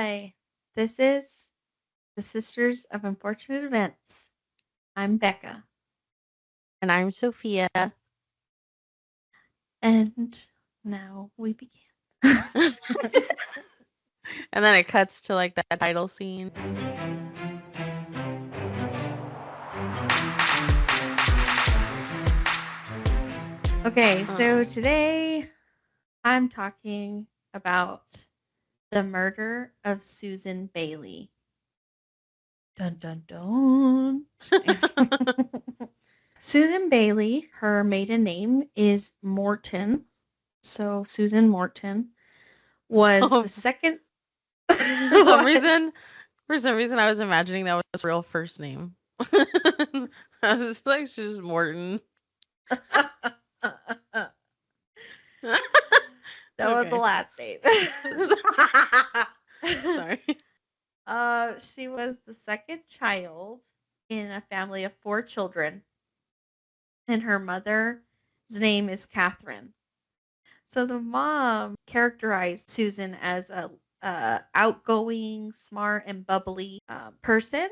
Hi, this is the Sisters of Unfortunate Events. I'm Becca, And I'm Sophia. and now we begin. And then it cuts to like that title scene. Okay, Uh, so today I'm talking about the murder of Susan Bailey. Dun dun dun. Susan Bailey, her maiden name is Morton. So Susan Morton was the for second. some What? reason, I was imagining that was her real first name. I was like, she's Morton. That was the Okay. last name. Sorry. She was the second child in a family of 4 children, and her mother's name is Catherine. So the mom characterized Susan as a outgoing, smart, and bubbly person,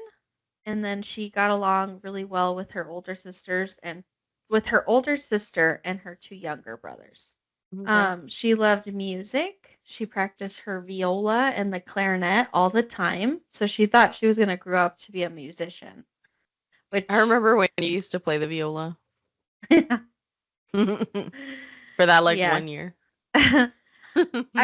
and then she got along really well with her older sisters and with her older sister and her 2 younger brothers. Okay. She loved music. She practiced her viola and the clarinet all the time. So she thought she was going to grow up to be a musician, I which, remember when you used to play the viola for that like yes. 1 year. I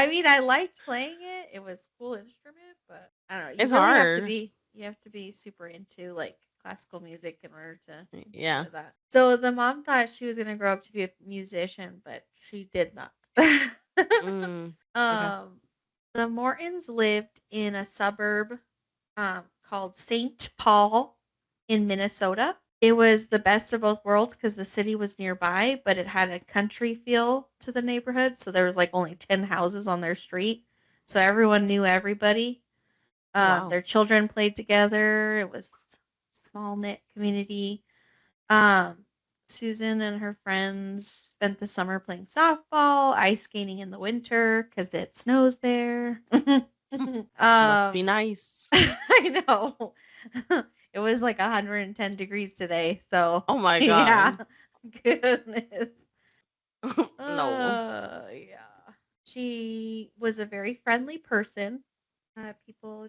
mean, I liked playing it. It was a cool instrument, but I don't know. You It's really have to hard. be super into like classical music in order to Yeah. enjoy that. So the mom thought she was going to grow up to be a musician, but she did not. Mm. Okay. um The Mortons lived in a suburb called St. Paul in Minnesota. It was the best of both worlds because the city was nearby, but it had a country feel to the neighborhood. So there was like only 10 houses on their street. So everyone knew everybody. Wow. Their children played together. It was a small knit community. Um, Susan and her friends spent the summer playing softball, ice skating in the winter because it snows there. Must be nice. I know. It was like 110 degrees today, so Oh my yeah. god. Goodness. No. Yeah. She was a very friendly person. People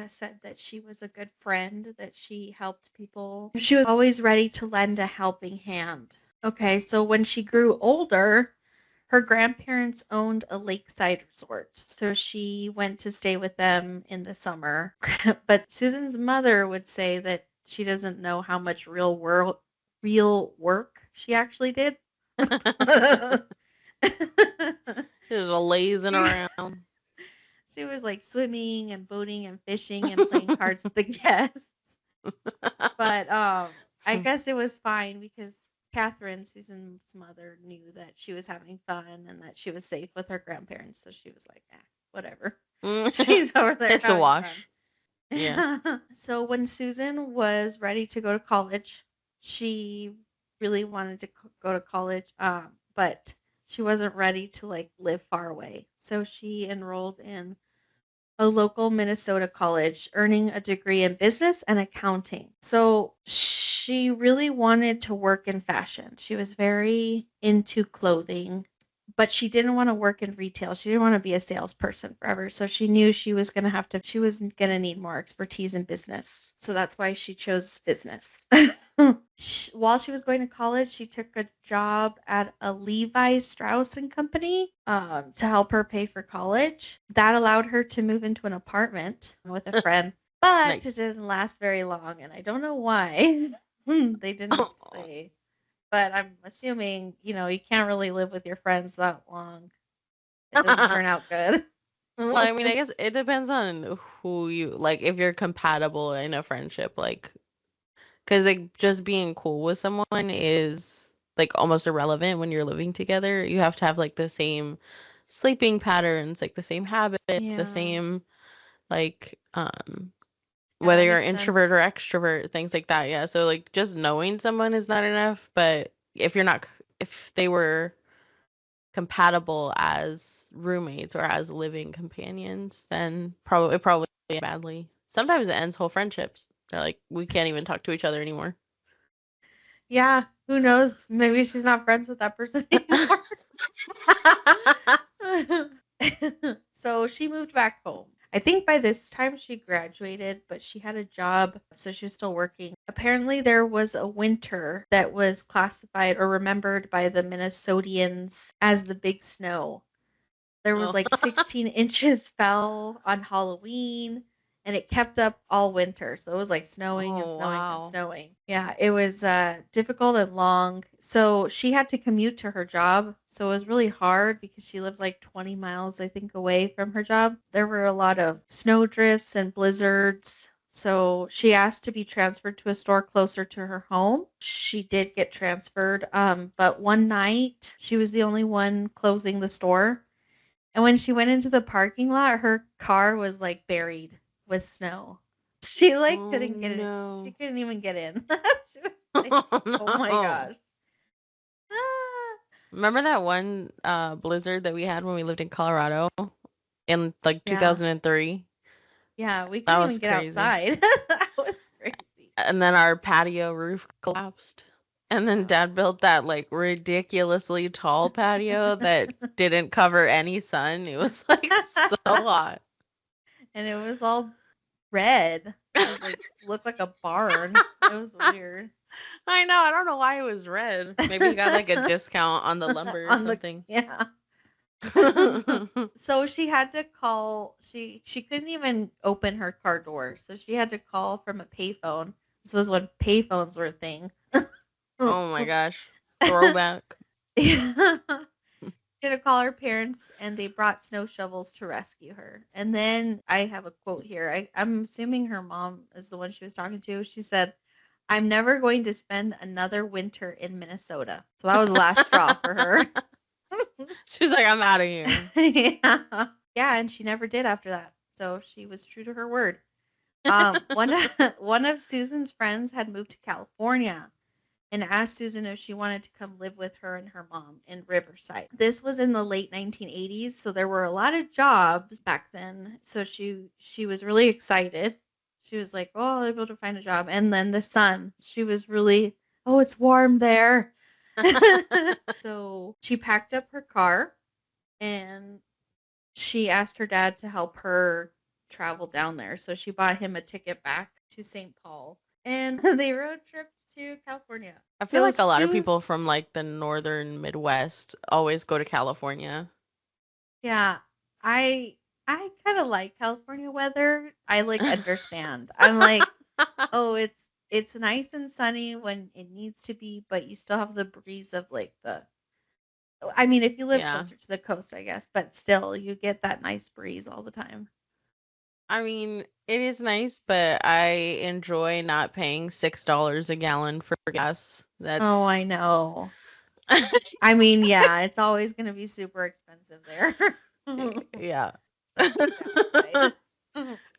said that she was a good friend, that she helped people. She was always ready to lend a helping hand. Okay, so when she grew older, her grandparents owned a lakeside resort, so she went to stay with them in the summer. But Susan's mother would say that she doesn't know how much real work she actually did. Just lazing she, around. she was like swimming and boating and fishing and playing cards with the guests. But I guess it was fine because Catherine, Susan's mother, knew that she was having fun and that she was safe with her grandparents. So she was like, whatever. She's over there It's a having fun. wash. Yeah. So when Susan was ready to go to college, she really wanted to go to college, but she wasn't ready to like live far away. So she enrolled in a local Minnesota college, earning a degree in business and accounting. So she really wanted to work in fashion. She was very into clothing, but she didn't want to work in retail. She didn't want to be a salesperson forever. So she knew she was going to need more expertise in business. So that's why she chose business. While she was going to college, she took a job at a Levi Strauss and Company to help her pay for college. That allowed her to move into an apartment with a friend, but it Nice. didn't last very long, and I don't know why. They didn't Oh. say, but I'm assuming you can't really live with your friends that long. It doesn't turn out good. Well, I mean, I guess it depends on who you like, if you're compatible in a friendship, like, because like just being cool with someone is like almost irrelevant when you're living together. You have to have like the same sleeping patterns, like the same habits, the Yeah, same like yeah, whether that you're makes introvert sense. or extrovert, things like that. Yeah. So like just knowing someone is not enough, but if you're not, if they were compatible as roommates or as living companions, then probably ends badly. Sometimes it ends whole friendships. They're like, we can't even talk to each other anymore. Yeah, who knows? Maybe she's not friends with that person anymore. So she moved back home. I think by this time she graduated, but she had a job, so she was still working. Apparently, there was a winter that was classified or remembered by the Minnesotians as the big snow. There was Oh. like 16 inches fell on Halloween, and it kept up all winter. So it was like snowing and Oh, snowing and wow. snowing. Yeah, it was difficult and long. So she had to commute to her job. So it was really hard because she lived like 20 miles, I think, away from her job. There were a lot of snow drifts and blizzards. So she asked to be transferred to a store closer to her home. She did get transferred, but one night she was the only one closing the store. And when she went into the parking lot, her car was like buried with snow. She like Oh, couldn't get it. She no. couldn't even get in. She was like, Oh, "Oh my no. gosh." Ah. Remember that one blizzard that we had when we lived in Colorado in like Yeah. 2003? Yeah, we That couldn't even was get crazy. outside. That was crazy. And then our patio roof collapsed. And then Yeah. Dad built that like ridiculously tall patio that didn't cover any sun. It was like so hot. And it was all red. It was like looked like a barn. It was weird. I know. I don't know why it was red. Maybe he got like a discount on the lumber or On the something. yeah. So she had to call. She couldn't even open her car door, so she had to call from a payphone. This was when payphones were a thing. Oh my gosh. Throwback. Yeah. She had to call her parents, and they brought snow shovels to rescue her. And then I have a quote here. I'm assuming her mom is the one she was talking to. She said, "I'm never going to spend another winter in Minnesota." So that was the last straw for her. She's like, I'm out of here. Yeah. Yeah, and she never did after that. So she was true to her word. One one of Susan's friends had moved to California and asked Susan if she wanted to come live with her and her mom in Riverside. This was in the late 1980s, so there were a lot of jobs back then. So she was really excited. She was like, "Oh, I'll be able to find a job." And then the sun. She was really, "Oh, it's warm there." So she packed up her car and she asked her dad to help her travel down there. So she bought him a ticket back to St. Paul and they road tripped to California. I feel So like a lot of Sue, people from like the northern Midwest always go to California. yeah, I I kind of like California weather. I like understand. I'm like, "Oh, it's nice and sunny when it needs to be, but you still have the breeze of like the I mean, if you live Yeah. closer to the coast, I guess, but still you get that nice breeze all the time." I mean, it is nice, but I enjoy not paying $6 a gallon for gas. Oh, I That's know. I mean, yeah, it's always gonna be super expensive there. yeah. That's the downside.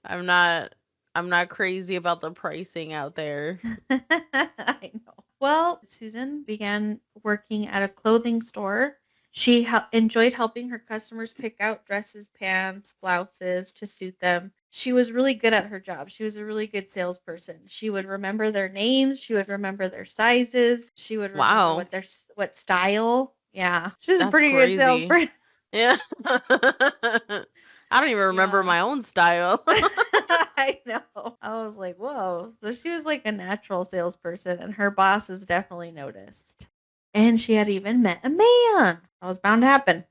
I'm not I'm not crazy about the pricing out there. I know. Well, Susan began working at a clothing store. She enjoyed helping her customers pick out dresses, pants, blouses to suit them. She was really good at her job. She was a really good salesperson. She would remember their names. She would remember their sizes. She would remember Wow. what style. Yeah, she's a That's pretty good crazy. salesperson. Yeah. I don't even remember Yeah. my own style. I know. I was like, whoa. So she was like a natural salesperson, and her bosses definitely noticed. And she had even met a man. That was bound to happen.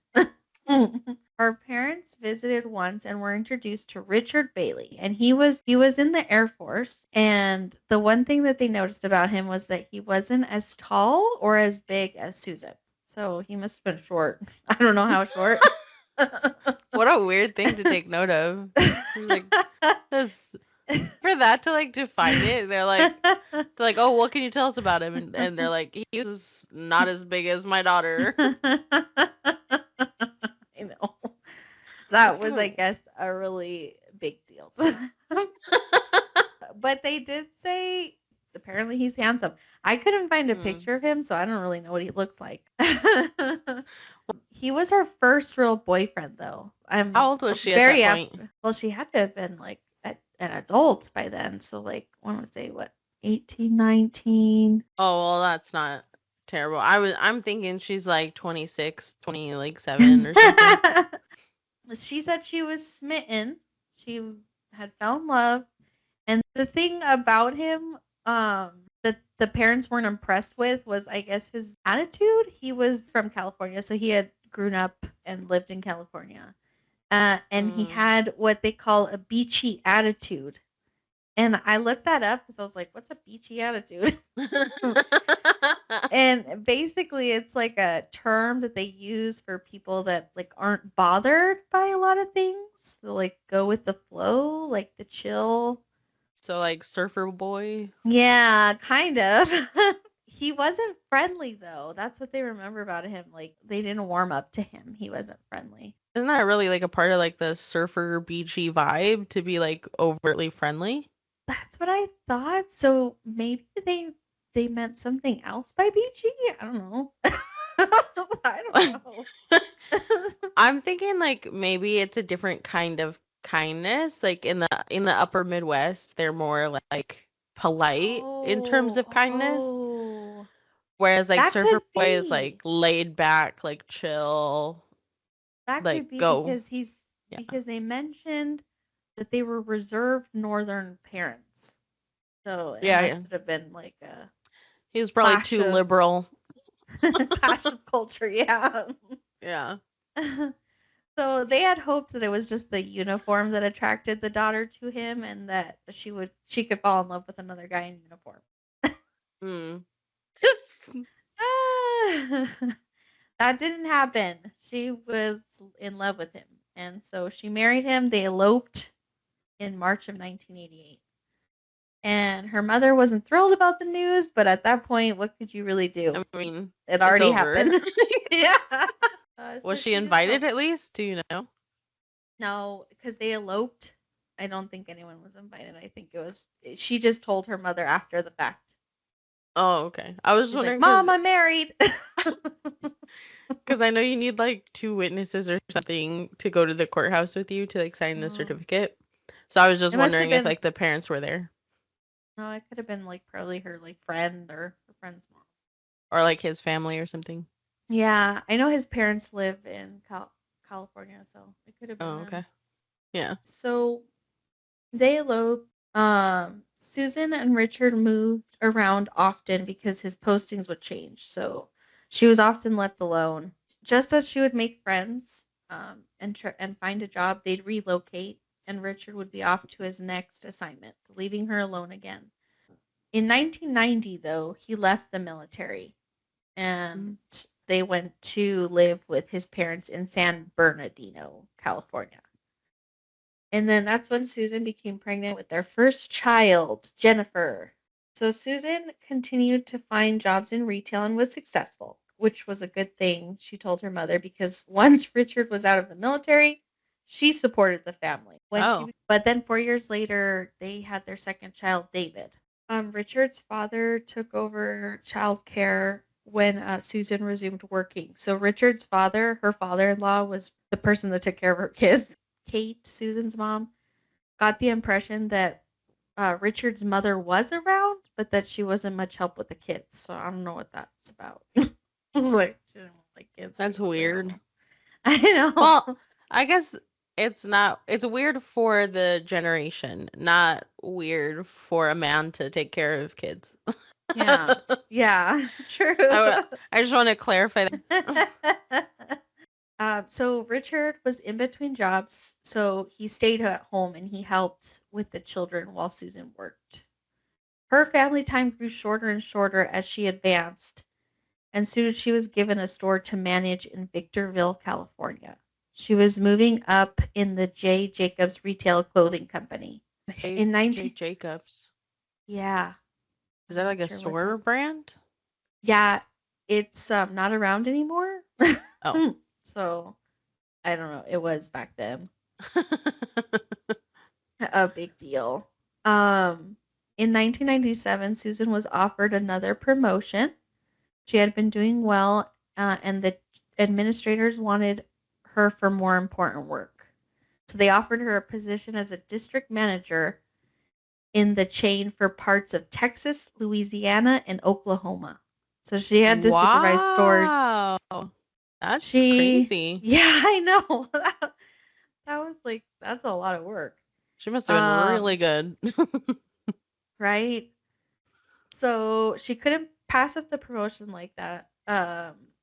Her parents visited once and were introduced to Richard Bailey, and he was in the Air Force. And the one thing that they noticed about him was that he wasn't as tall or as big as Susan. So he must have been short. I don't know how short. What a weird thing to take note of. It's like this for that to like define it, they're like, oh, what can you tell us about him? And they're like, he was not as big as my daughter. I know. That was, I guess, a really big deal. But they did say apparently he's handsome. I couldn't find a Hmm. picture of him, so I don't really know what he looks like. He was her first real boyfriend, though. I'm How old was she at that very point? well. She had to have been like an adult by then. So like, I want to say what 18, 19. Oh, well, that's not terrible. I'm thinking she's like 26, 20, like 7 or something. She said she was smitten. She had found love, and the thing about him, that the parents weren't impressed with was, I guess, his attitude. He was from California, so he had grown up and lived in California. And he Mm. had what they call a beachy attitude. And I looked that up because I was like, what's a beachy attitude? And basically, it's like a term that they use for people that like aren't bothered by a lot of things. They like go with the flow, like the chill. So like surfer boy. Yeah, kind of. He wasn't friendly though. That's what they remember about him. Like they didn't warm up to him. He wasn't friendly. Isn't that really like a part of like the surfer beachy vibe to be like overtly friendly? That's what I thought. So maybe they meant something else by beachy? I don't know. I don't know. I'm thinking like maybe it's a different kind of kindness. Like in the upper Midwest, they're more like polite in terms of kindness. Oh. Whereas like That surfer could boy is like be. laid back, like chill, That like could be go. Yeah. because they mentioned that they were reserved northern parents. So it Yeah, yeah. must have been like a He was probably clash too of liberal. clash of culture, yeah. Yeah. So they had hoped that it was just the uniform that attracted the daughter to him and that she could fall in love with another guy in uniform. Mm. That didn't happen. She was in love with him. And so she married him. They eloped in March of 1988. And her mother wasn't thrilled about the news, but at that point, what could you really do? I mean, It it's already over. happened. Yeah. So Was she she just invited hoped. at least? Do you know? No, because they eloped. I don't think anyone was invited. I think she just told her mother after the fact. Oh, okay. I was just She's like, wondering Mom, I'm married. because I know you need like 2 witnesses or something to go to the courthouse with you to like sign the Oh, certificate. So I was just it must have wondering if been, like the parents were there no, it could have been like probably her like friend or her friend's mom. or like his family or something. Yeah, I know his parents live in California, so it could have been Oh, them. okay. Yeah. So they eloped. Susan and Richard moved around often because his postings would change. So she was often left alone. Just as she would make friends, and find a job, they'd relocate, and Richard would be off to his next assignment, leaving her alone again. In 1990, though, he left the military and Mm. they went to live with his parents in San Bernardino, California. And then that's when Susan became pregnant with their first child, Jennifer. So Susan continued to find jobs in retail and was successful, which was a good thing, she told her mother, because once Richard was out of the military, she supported the family. Oh. But then 4 years later, they had their second child, David. Richard's father took over childcare when Susan resumed working. So Richard's father, her father-in-law, was the person that took care of her kids. Kate, Susan's mom, got the impression that Richard's mother was around, but that she wasn't much help with the kids. So I don't know what that's about. I was like, she didn't want the kids. That's weird. I know. Well, I guess it's weird for the generation, not weird for a man to take care of kids. Yeah. Yeah. True. I just want to clarify that. So Richard was in between jobs, so he stayed at home and he helped with the children while Susan worked. Her family time grew shorter and shorter as she advanced, and soon she was given a store to manage in Victorville, California. She was moving up in the J. Jacobs Retail Clothing Company. In 19 Jacobs. Yeah. Is that I'm like not a sure what store brand? Yeah, it's not around anymore. Oh. So I don't know. It was back then a big deal. In 1997, Susan was offered another promotion. She had been doing well, and administrators wanted her for more important work. So they offered her a position as a district manager in the chain for parts of Texas, Louisiana, and Oklahoma. So she had to supervise stores. Wow. That's crazy. Yeah, I know. That was like, that's a lot of work. She must have been really good. Right? So she couldn't pass up the promotion like that.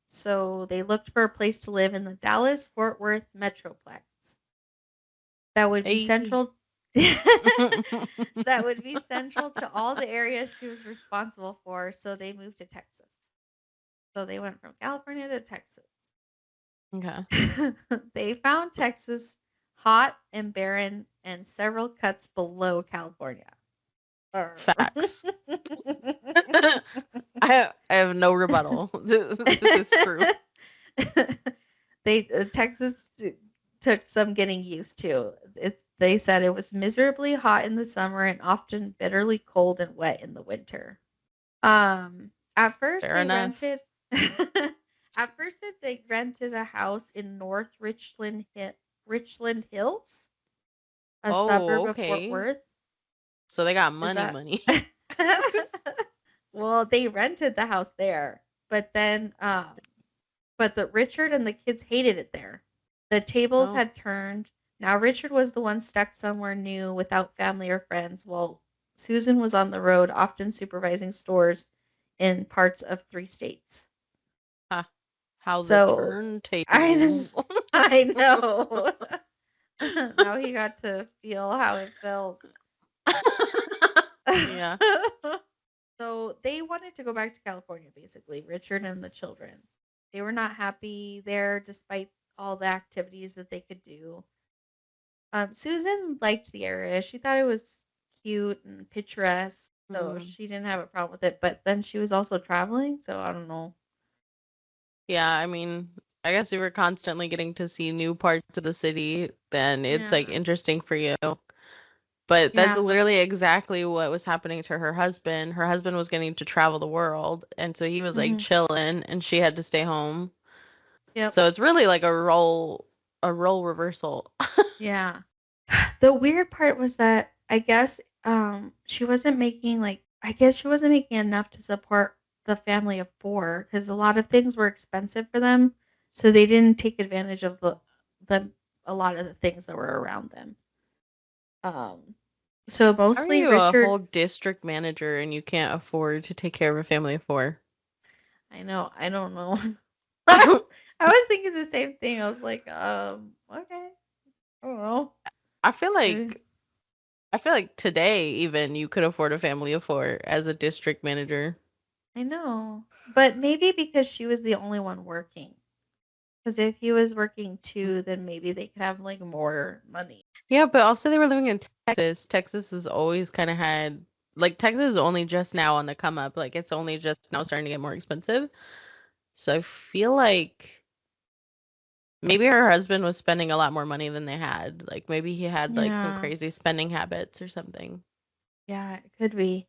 So they looked for a place to live in the Dallas-Fort Worth Metroplex that would be Hey. central that would be central to all the areas she was responsible for. So they moved to Texas. So they went from California to Texas. Okay. They found Texas hot and barren and several cuts below California. Facts. I have no rebuttal. This is true. Texas took some getting used to. They said it was miserably hot in the summer and often bitterly cold and wet in the winter. At first Fair they enough. rented At first they rented a house in North Richland Hills, a suburb of Fort Okay. Worth. So they got Is money, that money. Well, they rented the house there, but then but the Richard and the kids hated it there. The tables Oh, had turned. Now Richard was the one stuck somewhere new without family or friends, while Susan was on the road, often supervising stores in parts of 3 states. ha. How the So I know. turntables. I know. Now he got to feel how it felt. Yeah. So they wanted to go back to California, basically, Richard and the children. They were not happy there despite all the activities that they could do. Susan liked the area. She thought it was cute and picturesque, so Mm. she didn't have a problem with it. But then she was also traveling, so I don't know. Yeah, I mean, I guess you were constantly getting to see new parts of the city, then it's like Yeah. interesting for you. But that's Yeah. literally exactly what was happening to her husband. Her husband was getting to travel the world, and so he was like Hmm. chilling, and she had to stay home. Yep. So it's really like a role reversal. Yeah. The weird part was that I guess she wasn't making enough to support the family of 4 because a lot of things were expensive for them, so they didn't take advantage of the a lot of the things that were around them. So How are mostly you a Richard. whole district manager and you can't afford to take care of a family of 4? I know, I don't know. I was thinking the same thing. I was like, okay, I don't know. I feel Uh, like I feel like today even you could afford a family of 4 as a district manager. I know, but maybe because she was the only one working. Because if he was working too, then maybe they could have like more money. Yeah, but also they were living in Texas. Texas has always kind of had like Texas is only just now on the come up. Like it's only just now starting to get more expensive. So I feel like maybe her husband was spending a lot more money than they had. Like maybe he had like some Yeah, crazy spending habits or something. yeah, it could be.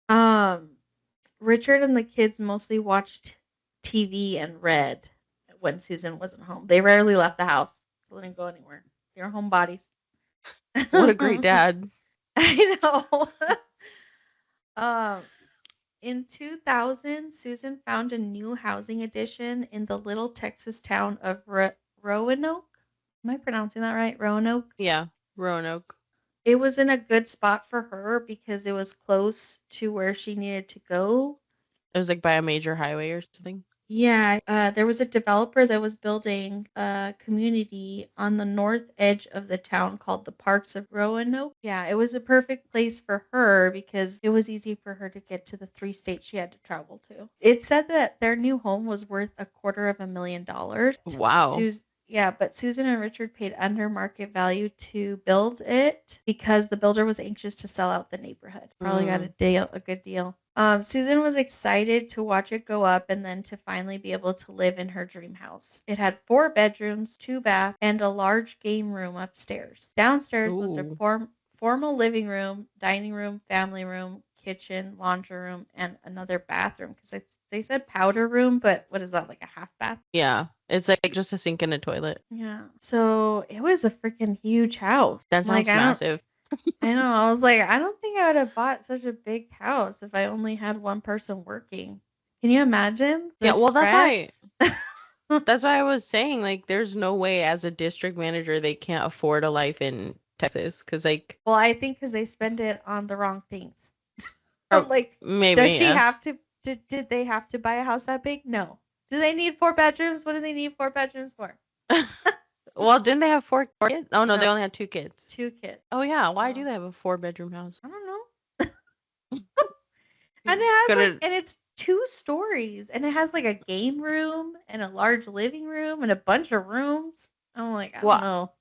Um, Richard and the kids mostly watched TV and read when Susan wasn't home. They rarely left the house, so they didn't go anywhere. They were homebodies. What a great dad. I know. um, in 2000, Susan found a new housing addition in the little Texas town of Roanoke. Am I pronouncing that right? Roanoke? Yeah, Roanoke. It was in a good spot for her because it was close to where she needed to go. It was like by a major highway or something. Yeah, there was a developer that was building a community on the north edge of the town called the Parks of Roanoke. Yeah, it was a perfect place for her because it was easy for her to get to the 3 states she had to travel to. It said that their new home was worth $250,000. Wow. Yeah, but Susan and Richard paid under market value to build it because the builder was anxious to sell out the neighborhood. Probably got Mm. a good deal. Susan was excited to watch it go up and then to finally be able to live in her dream house. It had 4 bedrooms, 2 baths, and a large game room upstairs. Downstairs was a Ooh. formal living room, dining room, family room, kitchen, laundry room, and another bathroom because they said powder room, but what is that, like a half bath? Yeah. It's like just a sink and a toilet. Yeah. So it was a freaking huge house. That Like sounds massive. I know. I was like, I don't think I would have bought such a big house if I only had one person working. Can you imagine the Yeah, well stress? that's why I was saying like there's no way as a district manager they can't afford a life in Texas because like Well, I think because they spend it on the wrong things. or Like, maybe does she yeah. have to? Did they have to buy a house that big? No. Do they need 4 bedrooms? What do they need 4 bedrooms for? Well, didn't they have 4 kids? Oh no, they No, only had 2 kids. 2 kids. Oh yeah, why do So they have a 4 bedroom house? I don't know. And it has like, Gonna and it's 2 stories, and it has like a game room and a large living room and a bunch of rooms. I'm like, I don't well, know.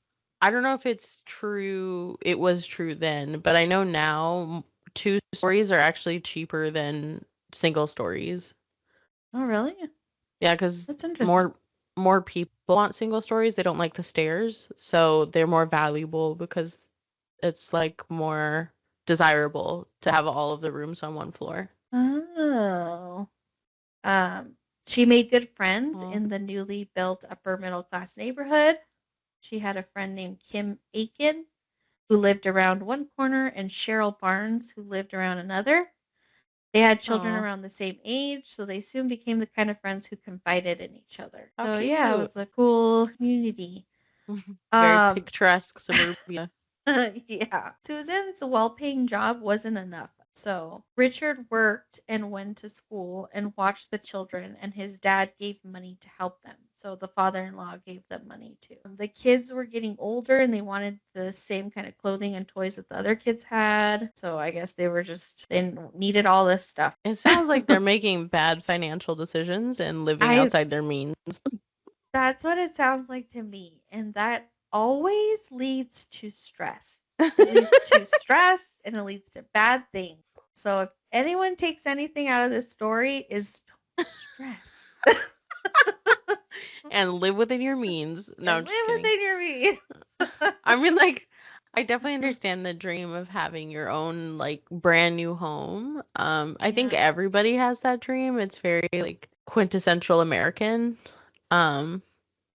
I don't know if it's true. It was true then, but I know now 2 stories are actually cheaper than single stories. Oh, really? Yeah, because That's interesting. more people want single stories. They don't like the stairs, so they're more valuable because it's like more desirable to have all of the rooms on one floor. Oh. Um, she made good friends Well, in the newly built upper middle class neighborhood. She had a friend named Kim Aiken who lived around one corner and Cheryl Barnes who lived around another. They had children oh, around the same age, so they soon became the kind of friends who confided in each other. how So yeah, it cute! was a cool community. Very Um, picturesque suburbia. yeah. Susan's well-paying job wasn't enough. So Richard worked and went to school and watched the children, and his dad gave money to help them. So the father-in-law gave them money too. The kids were getting older and they wanted the same kind of clothing and toys that the other kids had. So I guess they needed all this stuff. It sounds like they're making bad financial decisions and living I outside their means. That's what it sounds like to me, and that always leads to stress. It leads to stress and it leads to bad things. So if anyone takes anything out of this story is don't stress And live within your means. No, and I'm just live kidding. within your means. I mean, like, I definitely understand the dream of having your own, like, brand new home. I think Yeah. everybody has that dream. It's very, like, quintessential American. Um,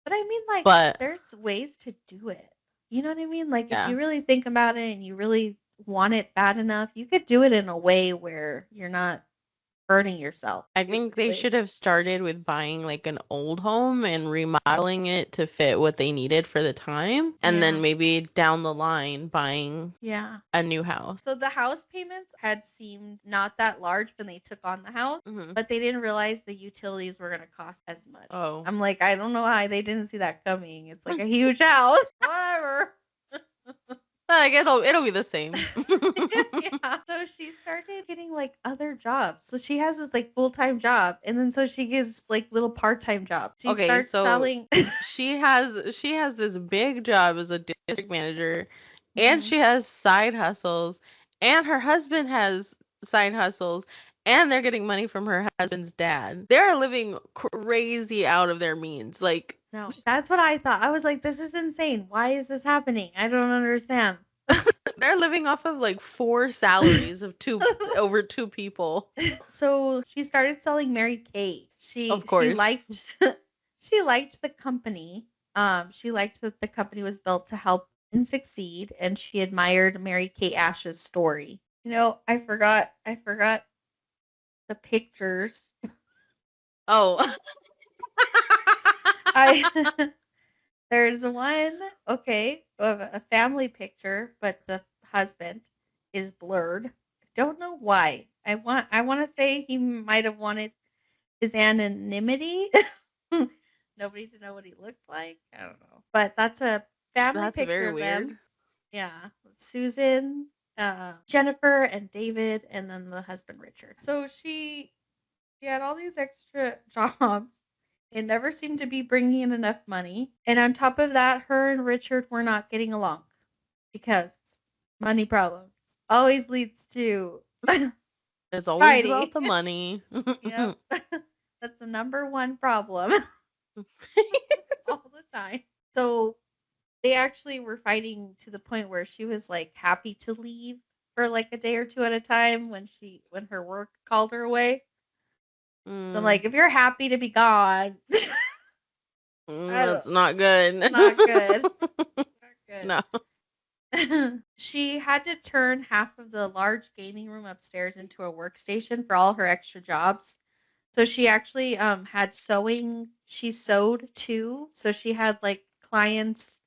But I mean, like, but there's ways to do it. You know what I mean? Like, if yeah. you really think about it and you really want it bad enough, you could do it in a way where you're not hurting yourself, I think they basically. should have started with buying like an old home and remodeling it to fit what they needed for the time. And Yeah. then maybe down the line buying Yeah. a new house. So the house payments had seemed not that large when they took on the house, Hmm. but they didn't realize the utilities were going to cost as much. Oh, I'm like, I don't know how they didn't see that coming. It's like a huge house. Whatever. like it'll be the same. Yeah. So she started getting like other jobs. So she has this like full-time job and then so she gives like little part-time jobs. She Okay, starts so selling she has this big job as a district manager and Mhm. she has side hustles and her husband has side hustles and they're getting money from her husband's dad. They're living crazy out of their means. Like No, that's what I thought. I was like, this is insane. Why is this happening? I don't understand. they're living off of like 4 salaries of two over 2 people. So she started selling Mary Kate. Of She course. liked she liked the company. She liked that the company was built to help and succeed, and she admired Mary Kate Ash's story. I forgot the pictures. Oh. I There's one, okay, of a family picture, but the husband is blurred. I don't know why. I want to say he might have wanted his anonymity. Nobody to know what he looks like. I don't know. But that's a family That's picture very of them. weird. Yeah. Susan, Jennifer, and David, and then the husband Richard. So she had all these extra jobs. It never seemed to be bringing in enough money. And on top of that, her and Richard were not getting along because money problems always leads to It's always fighting. about the money. Yep. That's the number one problem all the time. So they actually were fighting to the point where she was like happy to leave for like a day or two at a time when her work called her away. So I'm like, if you're happy to be gone, That's not good. not good. Not good. No. She had to turn half of the large gaming room upstairs into a workstation for all her extra jobs. So she actually had sewing. She sewed too. So she had like clients.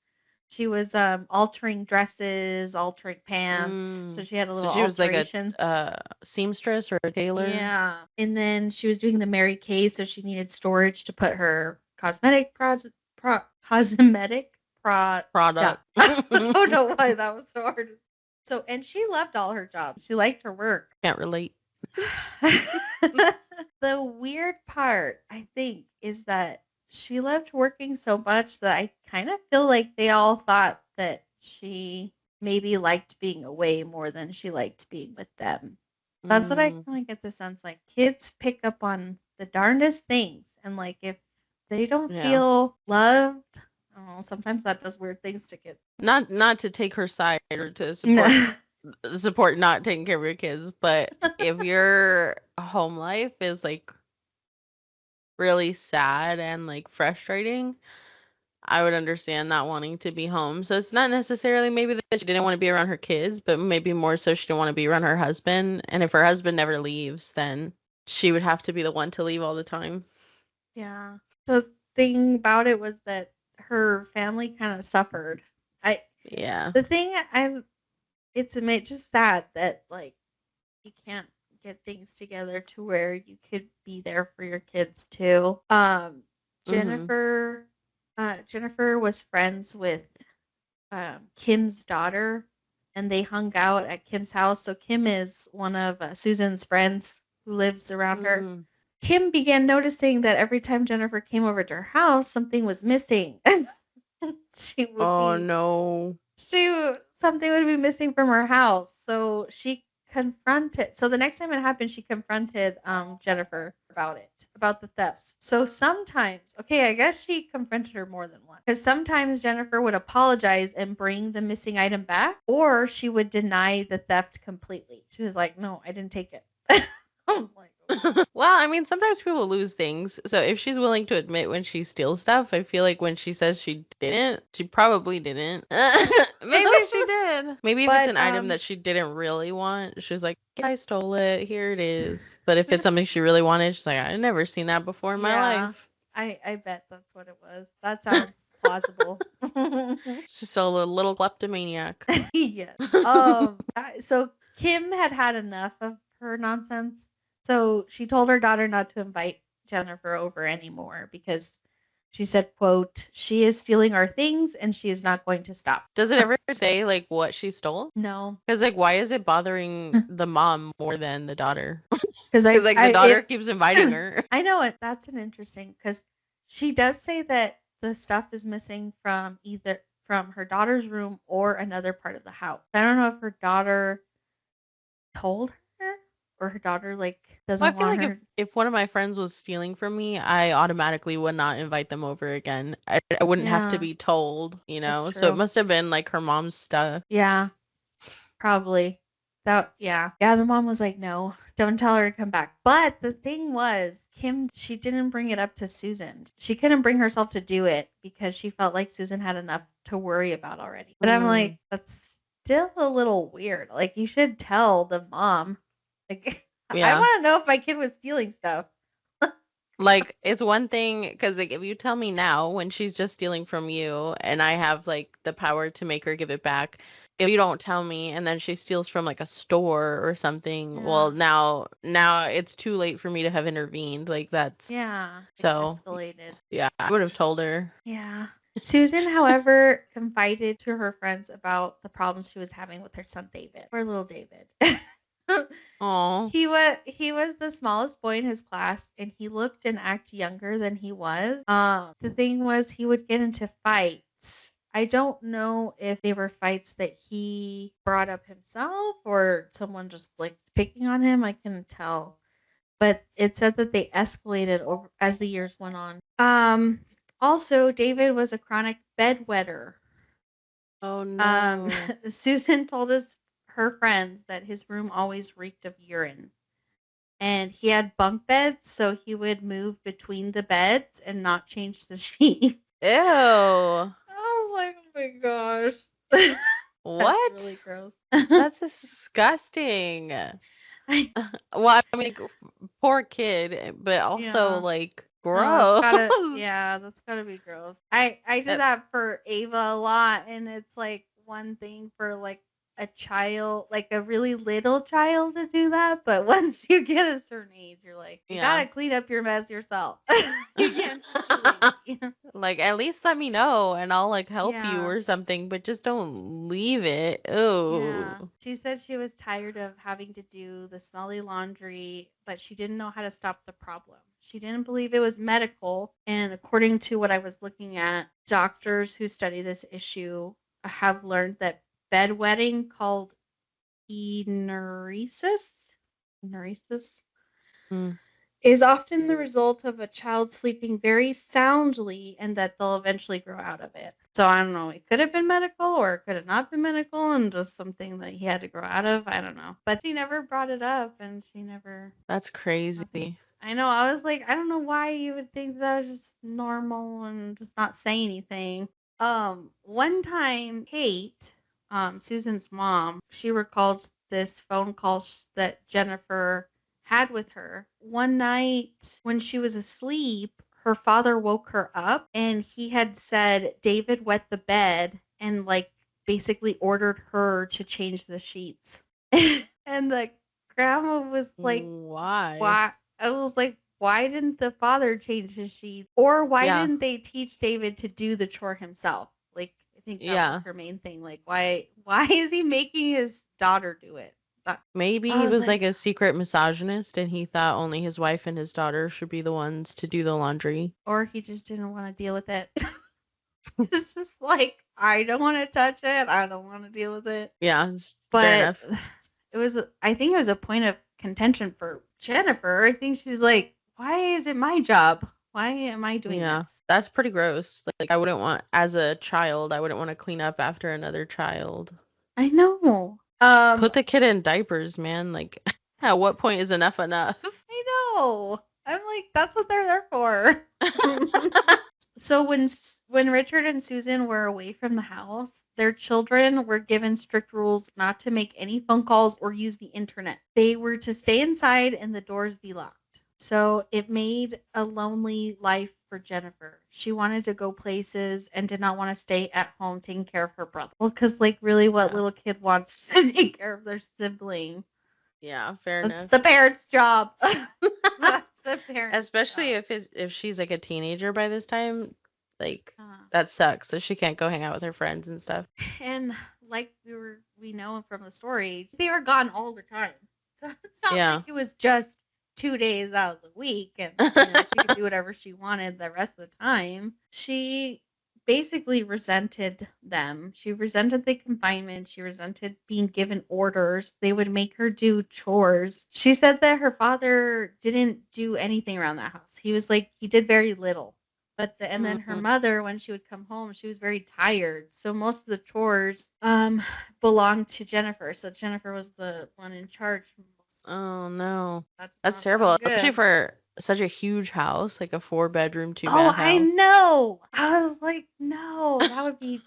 She was altering dresses, altering pants. So she had a So little she was like alteration. a seamstress or a tailor. Yeah. And then she was doing the Mary Kay, so she needed storage to put her cosmetic cosmetic Product. I don't know why that was so hard. So, and she loved all her jobs. She liked her work. Can't relate. The weird part, I think, is that she loved working so much that I kind of feel like they all thought that she maybe liked being away more than she liked being with them. That's what I kind of get the sense like kids pick up on the darndest things, and like if they don't feel loved, I don't know, sometimes that does weird things to kids. Not to take her side or to support not taking care of your kids, but if your home life is like really sad and like frustrating, I would understand not wanting to be home. So it's not necessarily maybe that she didn't want to be around her kids, but maybe more so she didn't want to be around her husband. And if her husband never leaves, then she would have to be the one to leave all the time. Yeah. The thing about it was that her family kind of suffered. The thing it's just sad that like you can't get things together to where you could be there for your kids too. Jennifer was friends with Kim's daughter, and they hung out at Kim's house. So Kim is one of Susan's friends who lives around her. Kim began noticing that every time Jennifer came over to her house, something was missing. Something would be missing from her house. So she confronted. So the next time it happened, she confronted Jennifer about the thefts. So sometimes, okay, I guess she confronted her more than once. Because sometimes Jennifer would apologize and bring the missing item back, or she would deny the theft completely. She was like, "No, I didn't take it." I'm like, well, I mean, sometimes people lose things. So if she's willing to admit when she steals stuff, I feel like when she says she didn't, she probably didn't. Maybe she did. Maybe if it's an item that she didn't really want, she's like, yeah, I stole it. Here it is. But if it's something she really wanted, she's like, I've never seen that before in my life. I bet that's what it was. That sounds plausible. She's just a little kleptomaniac. Yes. So Kim had enough of her nonsense. So she told her daughter not to invite Jennifer over anymore because she said, quote, "She is stealing our things and she is not going to stop." Does it ever say like what she stole? No. Because like why is it bothering the mom more than the daughter? Because like the daughter keeps inviting her. I know it. That's an interesting because she does say that the stuff is missing from her daughter's room or another part of the house. I don't know if her daughter told her or her daughter like doesn't want her. I feel like if one of my friends was stealing from me, I automatically would not invite them over again. I wouldn't have to be told, you know. So it must have been like her mom's stuff. Yeah, probably. The mom was like, "No, don't tell her to come back." But the thing was, Kim, she didn't bring it up to Susan. She couldn't bring herself to do it because she felt like Susan had enough to worry about already. But I'm like, that's still a little weird. Like, you should tell the mom. Like, I want to know if my kid was stealing stuff. Like, it's one thing because like if you tell me now when she's just stealing from you and I have like the power to make her give it back, if you don't tell me and then she steals from like a store or something, well now it's too late for me to have intervened. Like that's so escalated. Yeah, I would have told her. Yeah. Susan, however, confided to her friends about the problems she was having with her son David. Poor little David. Oh. He was the smallest boy in his class and he looked and acted younger than he was. The thing was he would get into fights. I don't know if they were fights that he brought up himself or someone just like picking on him. I couldn't tell. But it said that they escalated over as the years went on. Also, David was a chronic bedwetter. Oh no. Susan told her friends that his room always reeked of urine. and he had bunk beds, so he would move between the beds and not change the sheets. Ew. I was like, oh my gosh. That's really What? gross. That's disgusting. I, Well, I mean, poor kid, but also yeah. like No, that's gross. gotta yeah, that's gotta be gross. I did That- that for Ava a lot, and it's like one thing for like a child, like a really little child to do that, but once you get a certain age, you're like, you yeah. gotta clean up your mess yourself. You can't just be lazy. Like at least let me know and I'll like help you Yeah. or something, but just don't leave it. Yeah. Oh. She said she was tired of having to do the smelly laundry, but she didn't know how to stop the problem. She didn't believe it was medical. And according to what I was looking at, doctors who study this issue have learned that bedwetting, called enuresis, Mm. is often the result of a child sleeping very soundly and that they'll eventually grow out of it. So I don't know. It could have been medical or it could have not been medical and just something that he had to grow out of. I don't know. But she never brought it up and she never. That's Nothing. crazy. I know. I was like, I don't know why you would think that was just normal and just not say anything. One time, Kate, Susan's mom, she recalled this phone call that Jennifer had with her. One night when she was asleep, her father woke her up and he had said David wet the bed and like basically ordered her to change the sheets. And the grandma was like, Why? why? I was like, why didn't the father change his sheets? Or why Yeah. didn't they teach David to do the chore himself? Like, I think that was Yeah. her main thing. Like, why is he making his daughter do it? Maybe I he was was like, like a secret misogynist and he thought only his wife and his daughter should be the ones to do the laundry. or he just didn't want to deal with it. It's just like, I don't want to touch it. I don't want to deal with it. Yeah, fair But enough. I think it was a point of contention for Jennifer. I think she's like, why is it my job? Why am I doing Yeah, this? that's pretty gross. Like I wouldn't want, as a child, I wouldn't want to clean up after another child. I know. Put the kid in diapers, man. Like at what point is enough enough? I know. I'm like, that's what they're there for. So when Richard and Susan were away from the house, their children were given strict rules not to make any phone calls or use the internet. They were to stay inside and the doors be locked. So it made a lonely life for Jennifer. She wanted to go places and did not want to stay at home taking care of her brother. Well, because like really, what Yeah. little kid wants to take care of their sibling? Yeah, fair That's enough. the parent's job. That's the parent's Especially job. if she's like a teenager by this time, like Uh, that sucks. So she can't go hang out with her friends and stuff. and like we know from the story, they were gone all the time. So it's not Yeah. like it was just 2 days out of the week and she could do whatever she wanted the rest of the time. She basically resented them. She resented the confinement. She resented being given orders. They would make her do chores. She said that her father didn't do anything around that house. He was like, he did very little. And then her Mhm. mother, when she would come home, she was very tired. So most of the chores belonged to Jennifer. So Jennifer was the one in charge. Oh no. That's That's not terrible, sound especially good. for such a huge house, like a 4-bedroom, Oh, 2-bath I house. know. I was like, no, that would be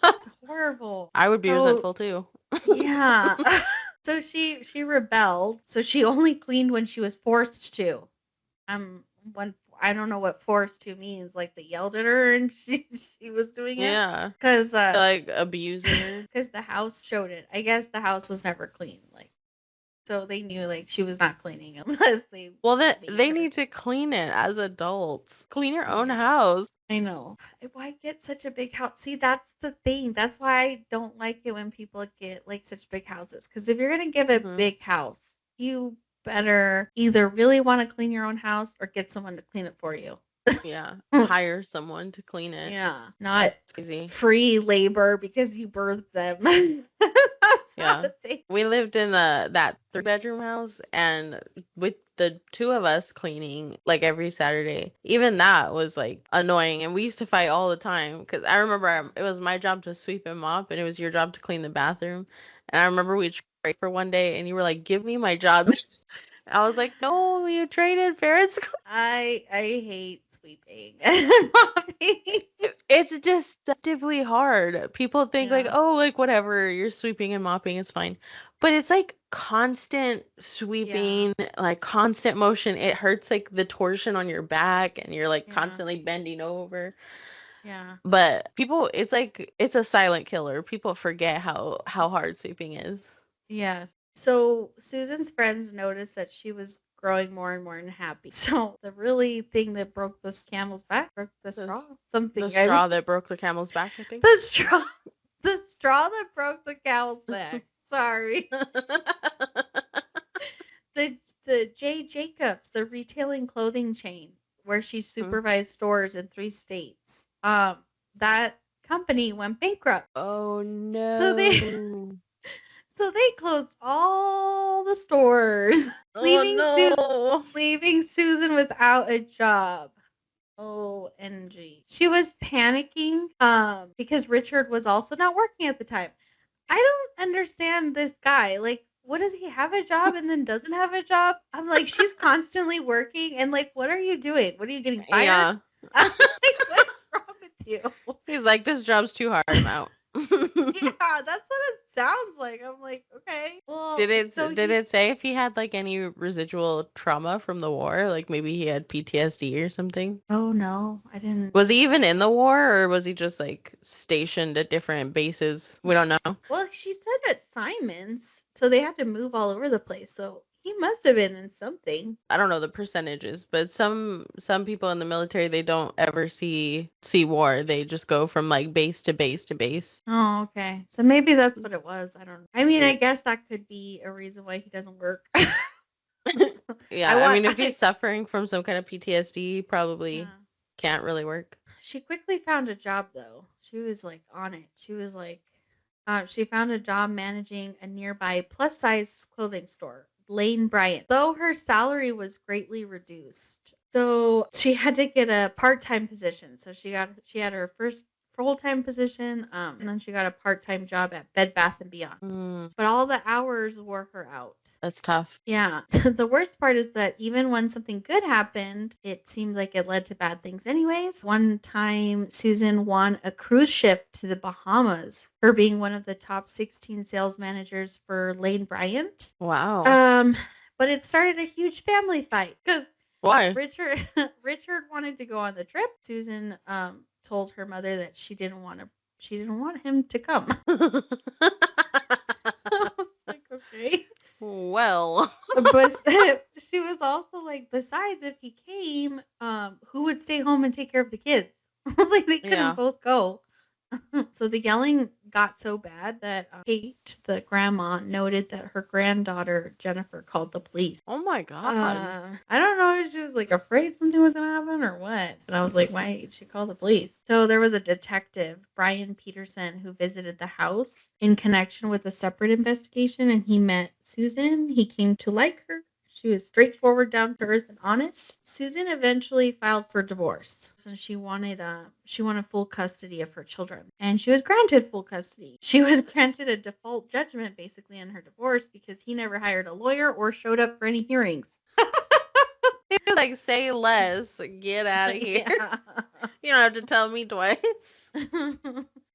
horrible. I would be So resentful too. yeah. So she rebelled. So she only cleaned when she was forced to. When I don't know what forced to means. Like they yelled at her and she was doing it Yeah. because Like abusing her. because the house showed it. I guess the house was never clean. Like so they knew like she was not cleaning unless they Well, then made they her. need to clean it as adults. Clean your own Yeah. house. I know. Why get such a big house? See, that's the thing. That's why I don't like it when people get like such big houses. Because if you're gonna give a Mhm. big house, you better either really want to clean your own house or get someone to clean it for you. Yeah. Hire someone to clean it. Yeah, not That's crazy. free labor because you birthed them. That's Yeah. not a thing. We lived in that 3-bedroom house and with the two of us cleaning like every Saturday. Even that was like annoying and we used to fight all the time because I remember it was my job to sweep and mop and it was your job to clean the bathroom. And I remember we tried for one day and you were like, "Give me my job." I was like, no, you traded Ferris. I hate sweeping and mopping. It's deceptively hard. People think like, Yeah. oh, like whatever, you're sweeping and mopping, it's fine. But it's like constant Yeah. sweeping, like constant motion. It hurts like the torsion on your back and you're like Yeah. constantly bending over. Yeah. But people, it's like it's a silent killer. People forget how hard sweeping is. Yes. So Susan's friends noticed that she was growing more and more unhappy. So the really thing that broke this camel's back, broke the The straw, the something. straw that broke the camel's back, I think. The straw, the straw that broke the camel's back. Sorry. The J. Jacobs, the retailing clothing chain, where she Hmm. supervised stores in 3 states. That company went bankrupt. Oh So they no. so they closed all the stores, Oh leaving no. Susan without a job. OMG. She was panicking because Richard was also not working at the time. I don't understand this guy. Like, what does he have a job and then doesn't have a job? I'm like, she's constantly working and like, what are you doing? What are you getting fired? Yeah. I'm like, what's wrong with you? He's like, this job's too hard. I'm out. Yeah, that's what it sounds like. I'm like, okay. Well, so Did it say if he had like any residual trauma from the war? Like maybe he had PTSD or something? Oh no, I didn't. Was he even in the war or was he just like stationed at different bases? We don't know. Well, she said at Simon's, so they had to move all over the place. So he must have been in something. I don't know the percentages, but some people in the military they don't ever see war. They just go from like base to base to base. Oh, okay. So maybe that's what it was. I don't know. I mean, I guess that could be a reason why he doesn't work. Yeah, I mean if he's suffering from some kind of PTSD, probably Yeah. can't really work. She quickly found a job though. She was like on it. She was like, she found a job managing a nearby plus size clothing store, Lane Bryant, though her salary was greatly reduced. So she had to get a part time position. So she had her first full time position, and then she got a part time job at Bed Bath and Beyond. But all the hours wore her out. That's tough. Yeah. The worst part is that even when something good happened, it seemed like it led to bad things anyways. One time, Susan won a cruise ship to the Bahamas for being one of the top 16 sales managers for Lane Bryant. Wow. But it started a huge family fight because Why? Richard wanted to go on the trip. Susan told her mother that she didn't want him to come. I was like, okay. Well, But she was also like, besides, if he came, who would stay home and take care of the kids? Like they couldn't yeah. both go. So the yelling got so bad that Kate, the grandma, noted that her granddaughter Jennifer called the police. Oh my god. I don't know if she was like afraid something was gonna happen or what, but I was like, why did she call the police? So there was a detective, Brian Peterson, who visited the house in connection with a separate investigation, and he met Susan. He came to like her. She was straightforward, down to earth, and honest. Susan eventually filed for divorce, since she wanted full custody of her children, and she was granted full custody. She was granted a default judgment, basically, on her divorce because he never hired a lawyer or showed up for any hearings. He was like, say less, get out of here. Yeah. You don't have to tell me twice.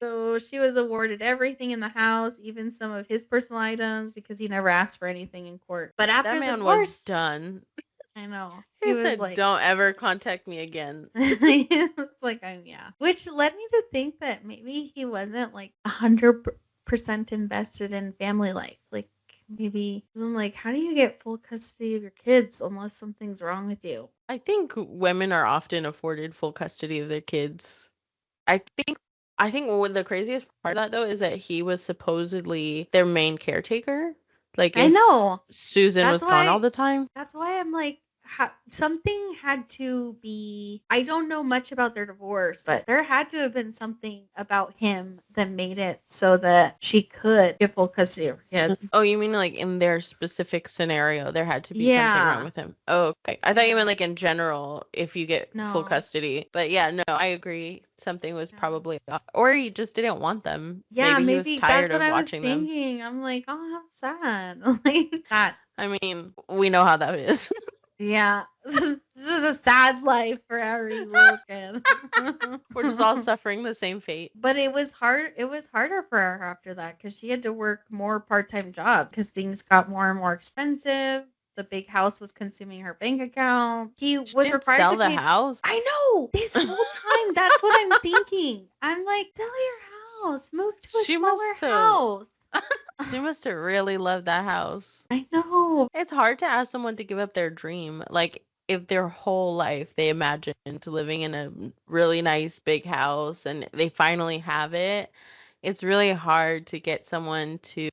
So she was awarded everything in the house, even some of his personal items, because he never asked for anything in court. But after That the man divorce, was done. I know. He was said, like, don't ever contact me again. He was like, yeah. Which led me to think that maybe he wasn't like 100% invested in family life. Like maybe I'm like, how do you get full custody of your kids unless something's wrong with you? I think women are often afforded full custody of their kids. I think what the craziest part of that though is that he was supposedly their main caretaker. Like I if know. Susan That's was gone all why- the time. That's why I'm like, something had to be. I don't know much about their divorce, but there had to have been something about him that made it so that she could get full custody of her kids. Oh, you mean like in their specific scenario, there had to be something wrong Yeah. with him? Oh, okay. I thought you meant Yeah. like in general, if you get full No. custody. But yeah, no, I agree. Something was Yeah. probably off. Or he just didn't want them. Yeah, Maybe he was maybe that's tired what of I was watching them. thinking. I'm like, oh, how sad. Like that. I mean, we know how that is. Yeah. This is a sad life for every little kid. We're just all suffering the same fate. But it was hard. It was harder for her after that because she had to work more part-time jobs because things got more and more expensive. The big house was consuming her bank account. He She was didn't required sell to the pay. house. I know. This whole time, that's what I'm thinking. I'm like, sell your house. Move to a She smaller must have house. she must have really loved that house. I know. It's hard to ask someone to give up their dream. Like if their whole life they imagined living in a really nice big house and they finally have it, it's really hard to get someone to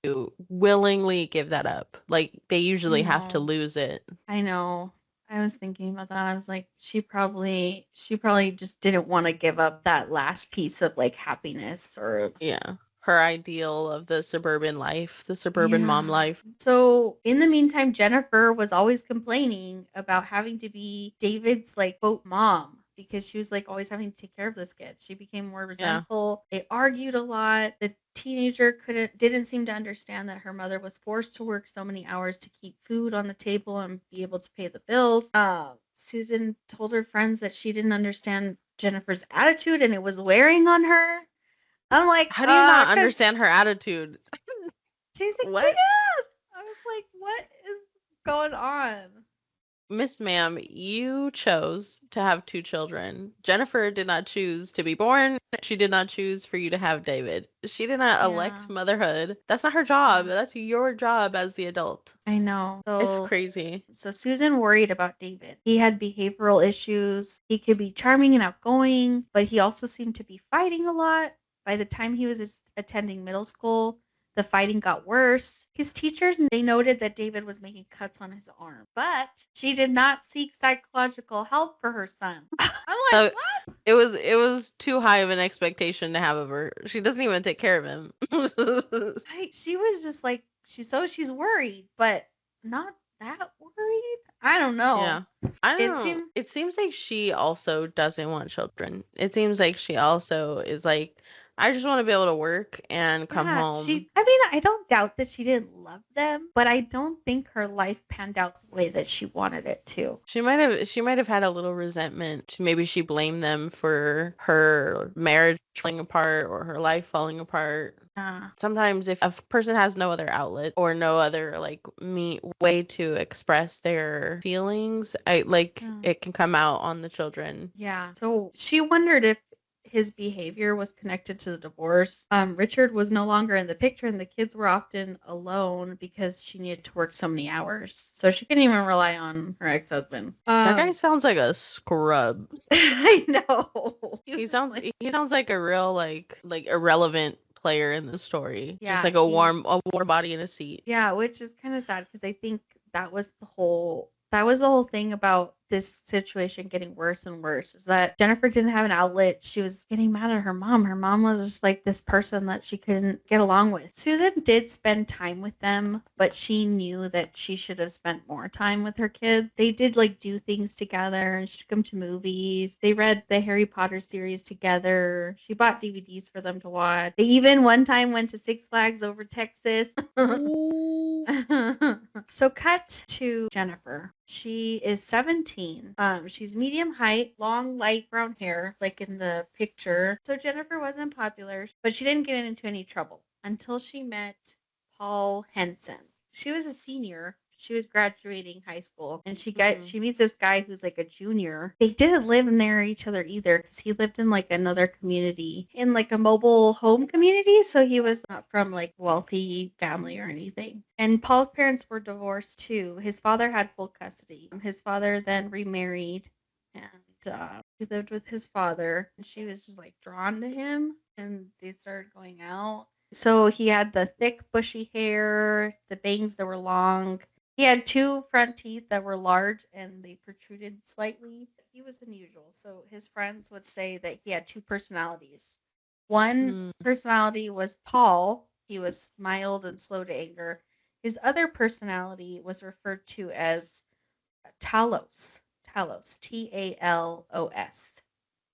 willingly give that up. Like they I usually have to know. lose it. I know. I was thinking about that. I was like, she probably just didn't want to give up that last piece of like happiness or Yeah. Her ideal of the suburban life, the suburban mom yeah. life. So in the meantime, Jennifer was always complaining about having to be David's like quote mom because she was like always having to take care of this kid. She became more Yeah. resentful. They argued a lot. The teenager didn't seem to understand that her mother was forced to work so many hours to keep food on the table and be able to pay the bills. Susan told her friends that she didn't understand Jennifer's attitude and it was wearing on her. I'm like, How do you not understand her 'cause attitude? she's a What? kid. I was like, what is going on? Miss Ma'am, you chose to have two children. Jennifer did not choose to be born. She did not choose for you to have David. She did not Yeah, elect motherhood. That's not her job. yeah, That's your job as the adult. I know. It's So, crazy. so Susan worried about David. He had behavioral issues. He could be charming and outgoing, but he also seemed to be fighting a lot. By the time he was attending middle school, the fighting got worse. His teachers, they noted that David was making cuts on his arm, but she did not seek psychological help for her son. I'm like, So what? it was too high of an expectation to have of her. She doesn't even take care of him. She was just like she's worried, but not that worried. I don't know. Yeah. I don't It know. seemed It seems like she also doesn't want children. It seems like she also is like, I just want to be able to work and come yeah, home. I mean, I don't doubt that she didn't love them, but I don't think her life panned out the way that she wanted it to. She might have had a little resentment. Maybe she blamed them for her marriage falling apart or her life falling apart. Yeah. Sometimes if a person has no other outlet or no other like way to express their feelings, Yeah. it can come out on the children. Yeah. So she wondered if his behavior was connected to the divorce. Richard was no longer in the picture, and the kids were often alone because she needed to work so many hours. So she couldn't even rely on her ex-husband. That guy sounds like a scrub. I know. He sounds like a real like irrelevant player in the story. Yeah, Just like a warm body in a seat. yeah, which is kind of sad because I think that was the whole thing about this situation getting worse and worse is that Jennifer didn't have an outlet. She was getting mad at her mom. Her mom was just like this person that she couldn't get along with. Susan did spend time with them, but she knew that she should have spent more time with her kid. They did like do things together and she took them to movies. They read the Harry Potter series together. She bought DVDs for them to watch. They even one time went to Six Flags over Texas. So cut to Jennifer. She is 17. She's medium height, long light brown hair, like in the picture. So Jennifer wasn't popular, but she didn't get into any trouble until she met Paul Henson. She was a senior. She was graduating high school, and she meets this guy who's like a junior. They didn't live near each other either because he lived in like another community, in like a mobile home community. So he was not from like wealthy family or anything. And Paul's parents were divorced too. His father had full custody. His father then remarried, and he lived with his father. And she was just like drawn to him, and they started going out. So he had the thick, bushy hair, the bangs that were long. He had two front teeth that were large and they protruded slightly. He was unusual, so his friends would say that he had two personalities. One Mm, personality was Paul. He was mild and slow to anger. His other personality was referred to as Talos. Talos. Talos.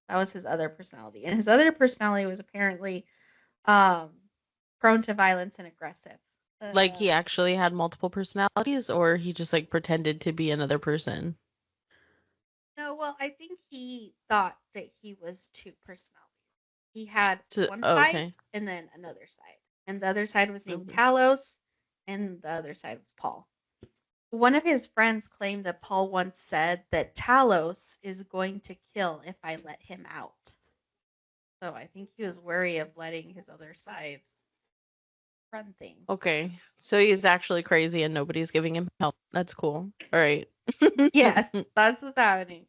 That was his other personality. And his other personality was apparently um, prone to violence and aggressive. like Uh, he actually had multiple personalities, or he just like pretended to be another person? no, well, I think he thought that he was two personalities. He had one Oh, side okay. and then another side. And the other side was named Okay. Talos, and the other side was Paul. One of his friends claimed that Paul once said that Talos is going to kill if I let him out. So I think he was wary of letting his other side run things. Okay. So he's actually crazy and nobody's giving him help. That's cool. All right. Yes, that's what's happening.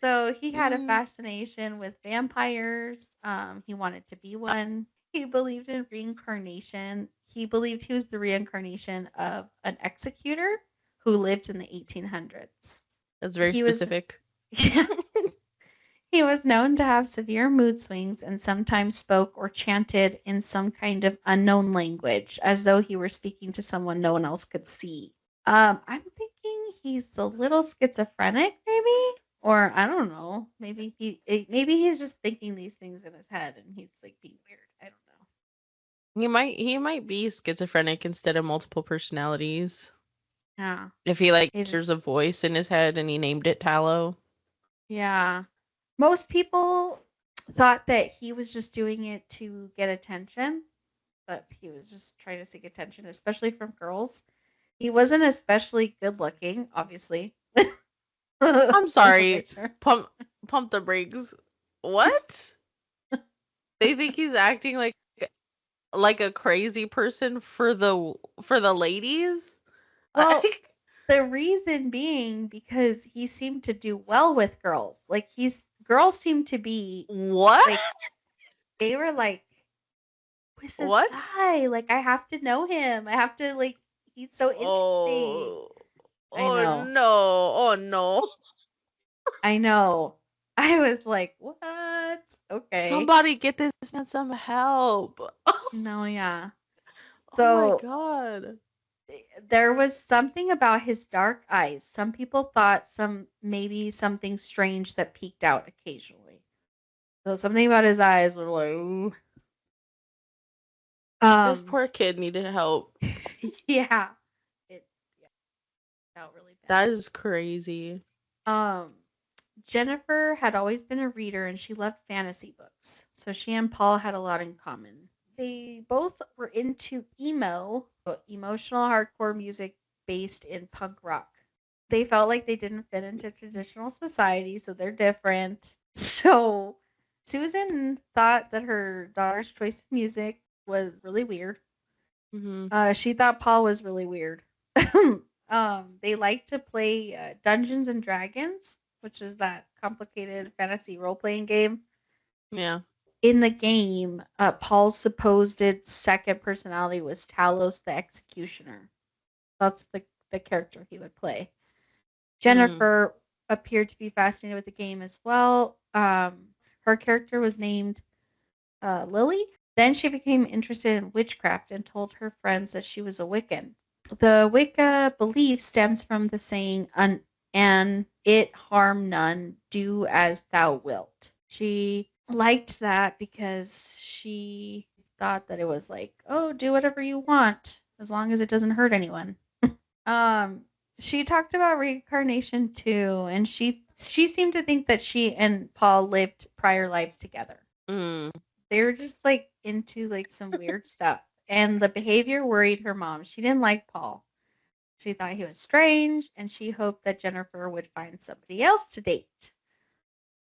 So he had a Mm, fascination with vampires. He wanted to be one. He believed in reincarnation. He believed he was the reincarnation of an executor who lived in the 1800s. that's very He was specific. yeah, he was known to have severe mood swings and sometimes spoke or chanted in some kind of unknown language, as though he were speaking to someone no one else could see. I'm thinking he's a little schizophrenic, maybe, or I don't know. Maybe he's just thinking these things in his head, and he's like being weird. I don't know. He might be schizophrenic instead of multiple personalities. Yeah, If he like he hears just a voice in his head and he named it Tallow. yeah. Most people thought that he was just doing it to get attention. That he was just trying to seek attention, especially from girls. He wasn't especially good looking, obviously, I'm from the sorry. picture. Pump the brakes. What? They think he's acting like a crazy person for the ladies? Well, Like the reason being because he seemed to do well with girls. Like he's girls seem to be what? like they were like, "Who's this What? guy? Like I have to know him. I have to like he's so interesting." Oh. I Oh know. no. Oh no. I know. I was like, "What? Okay." Somebody get this man some help. No, yeah. Oh my So god. there was something about his dark eyes. Some people thought maybe something strange that peeked out occasionally. So something about his eyes were like, ooh. This Um, poor kid needed help. yeah, it yeah, felt really That is crazy. bad. Jennifer had always been a reader and she loved fantasy books, so she and Paul had a lot in common. They both were into emo, emotional hardcore music based in punk rock. They felt like they didn't fit into traditional society, so they're different. So Susan thought that her daughter's choice of music was really weird. Hmm. She thought Paul was really weird. They like to play Dungeons and Dragons, which is that complicated fantasy role playing game. Yeah. In the game, Paul's supposed second personality was Talos the Executioner. That's the character he would play. Mm. Jennifer appeared to be fascinated with the game as well. Her character was named Lily. Then she became interested in witchcraft and told her friends that she was a Wiccan. The Wicca belief stems from the saying, "An it harm none, do as thou wilt." She liked that because she thought that it was like, oh, do whatever you want as long as it doesn't hurt anyone. Um, she talked about reincarnation too, and she seemed to think that she and Paul lived prior lives together. Mm. They were just like into like some weird stuff, and the behavior worried her mom. She didn't like Paul. She thought he was strange, and she hoped that Jennifer would find somebody else to date.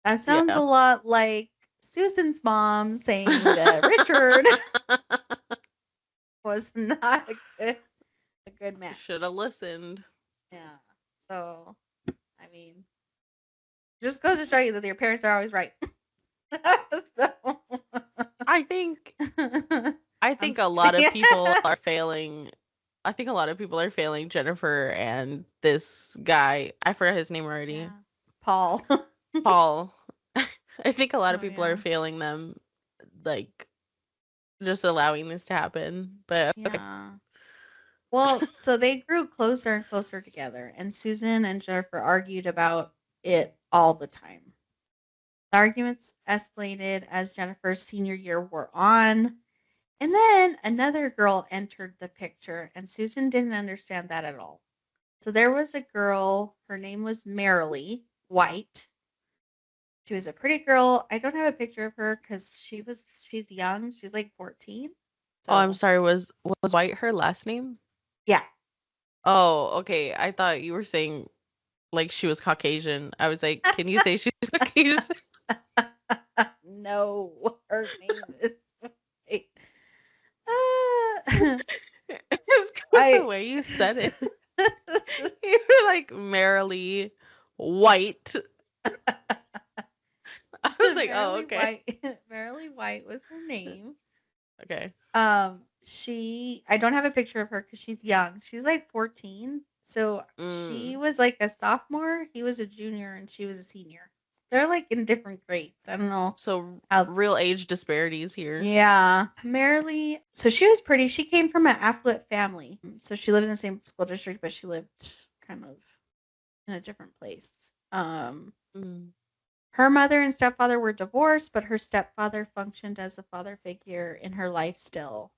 That sounds a Yeah. lot like Susan's mom saying that Richard was not a good Should match. have listened. Yeah. So, I mean, just goes to show you that your parents are always right. So, I think I I'm think a just lot of kidding. people are failing I think a lot of people are failing Jennifer and this guy. I forgot his name already. Yeah. Paul. Paul. I think a lot of Oh people are yeah. failing them, like just allowing this to happen. But okay. Yeah. Well, so they grew closer and closer together, and Susan and Jennifer argued about it all the time. The arguments escalated as Jennifer's senior year wore on, and then another girl entered the picture, and Susan didn't understand that at all. So there was a girl, her name was Marilee White. She was a pretty girl. I don't have a picture of her because she's young. She's like 14. Oh, I'm So sorry. Was White her last name? yeah. Oh, okay. I thought you were saying like she was Caucasian. I was like, can you say she's Caucasian? No, her name is White. It's 'cause the I way you said it. You were like Marilee White. I was like, oh, Marilee okay. White. Marilee White was her name. Okay. I don't have a picture of her because she's young. She's like 14. So she Mm. was like a sophomore, he was a junior, and she was a senior. They're like in different grades. I don't know So how. real age disparities here. Yeah. Marilee, so she was pretty. She came from an affluent family. So she lived in the same school district, but she lived kind of in a different place. Mm. Her mother and stepfather were divorced, but her stepfather functioned as a father figure in her life still.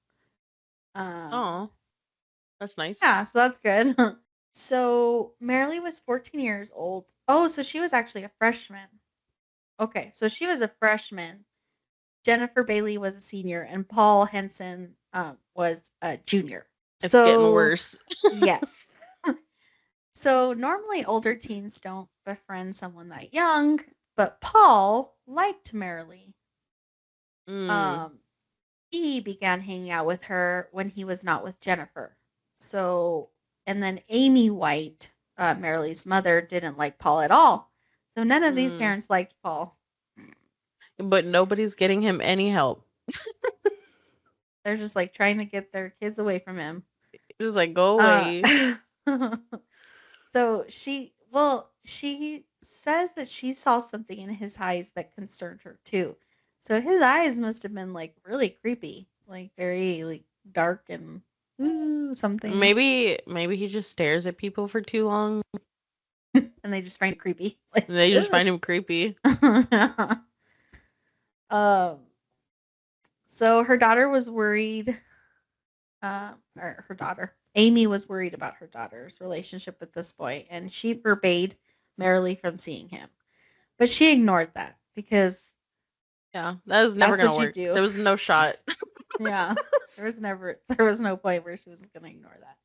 Um, Oh, that's nice. yeah, so that's good. So Marilee was 14 years old. Oh, so she was actually a freshman. Okay, so she was a freshman. Jennifer Bailey was a senior, and Paul Henson was a junior. It's getting So worse. yes. So normally older teens don't befriend someone that young, but Paul liked Marilee. Mm. Um, he began hanging out with her when he was not with Jennifer. So, and then Amy White, Marilee's mother, didn't like Paul at all. So none of these Mm. parents liked Paul. But nobody's getting him any help. They're just like trying to get their kids away from him. Just like go Uh, away. so she says that she saw something in his eyes that concerned her too. So his eyes must have been like really creepy, like very like dark and something, Maybe he just stares at people for too long. and they just find it creepy. Like, And they just find him creepy. um, so her daughter was worried. Or her daughter, Amy was worried about her daughter's relationship with this boy, and she forbade Marilee from seeing him. But she ignored that because Yeah, that was never that's gonna what you work. do. There was no shot. Yeah, there was no point where she was gonna ignore that.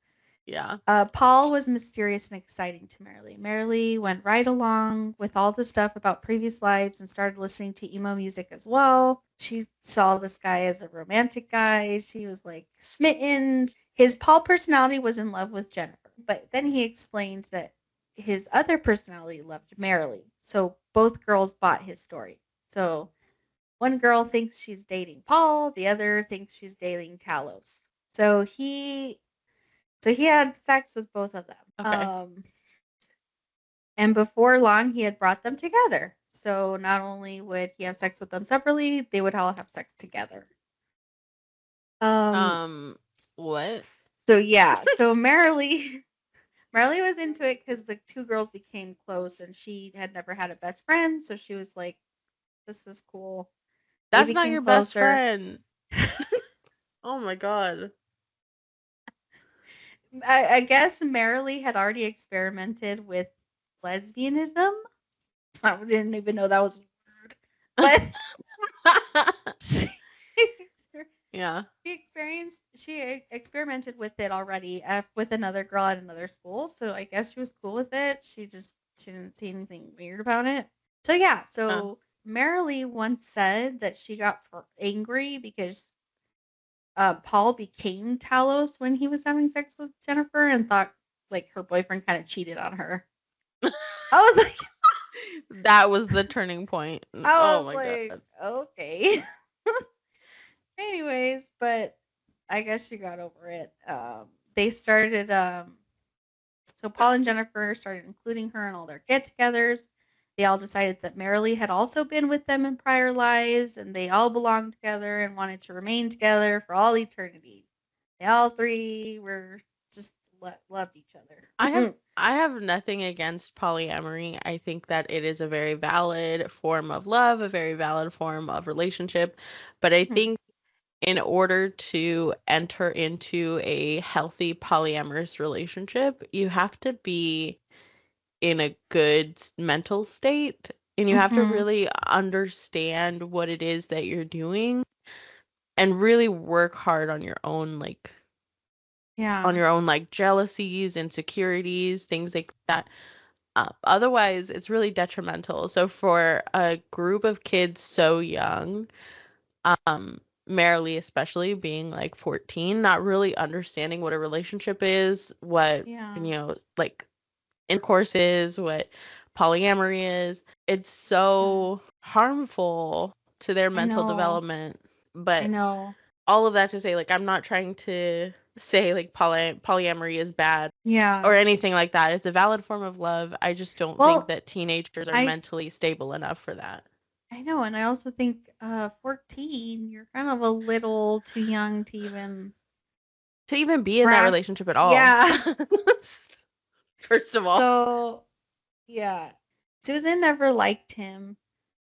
Yeah. Paul was mysterious and exciting to Marilee. Marilee went right along with all the stuff about previous lives and started listening to emo music as well. She saw this guy as a romantic guy. She was like smitten. His Paul personality was in love with Jennifer, but then he explained that his other personality loved Marilee. So both girls bought his story. So one girl thinks she's dating Paul, the other thinks she's dating Talos. So he had sex with both of them. Okay. And before long, he had brought them together. So not only would he have sex with them separately, they would all have sex together. What? So yeah, so Marilee was into it because the two girls became close, and she had never had a best friend, so she was like, "This is cool." They That's not became your best closer. friend. Oh my god. I guess Marilee had already experimented with lesbianism. I didn't even know that was weird, but she, Yeah. she experimented with it already with another girl at another school. So I guess she was cool with it. She didn't see anything weird about it. So yeah, Oh. Marilee once said that she got angry because Paul became Talos when he was having sex with Jennifer and thought like her boyfriend kind of cheated on her. I was like, That was the turning point. I Oh was my like, god. okay. Anyways, but I guess she got over it. they started so Paul and Jennifer started including her in all their get-togethers. They all decided that Marilee had also been with them in prior lives, and they all belonged together and wanted to remain together for all eternity. They all three were just loved each I have other. I have nothing against polyamory. I think that it is a very valid form of love, a very valid form of relationship, but I think in order to enter into a healthy polyamorous relationship, you have to be in a good mental state and you have to Mm-hmm. really understand what it is that you're doing and really work hard on Yeah. your own like jealousies, insecurities, things like that. Otherwise, it's really detrimental. So for a group of kids so young, Marilee especially being like 14, not really understanding what a relationship is, what, Yeah. like intercourse is, what polyamory is, it's Yeah. so harmful to their I mental know. development. I But know. all of that to say, like, I'm not trying to say like polyamory is bad or Yeah. anything like that. It's a valid form of love. I just don't think Well, that teenagers are I mentally stable enough for that. I know, and I also think 14, you're kind of a little too young to even To even be in that grasp. relationship at all. Yeah. First of all. So, yeah. Susan never liked him,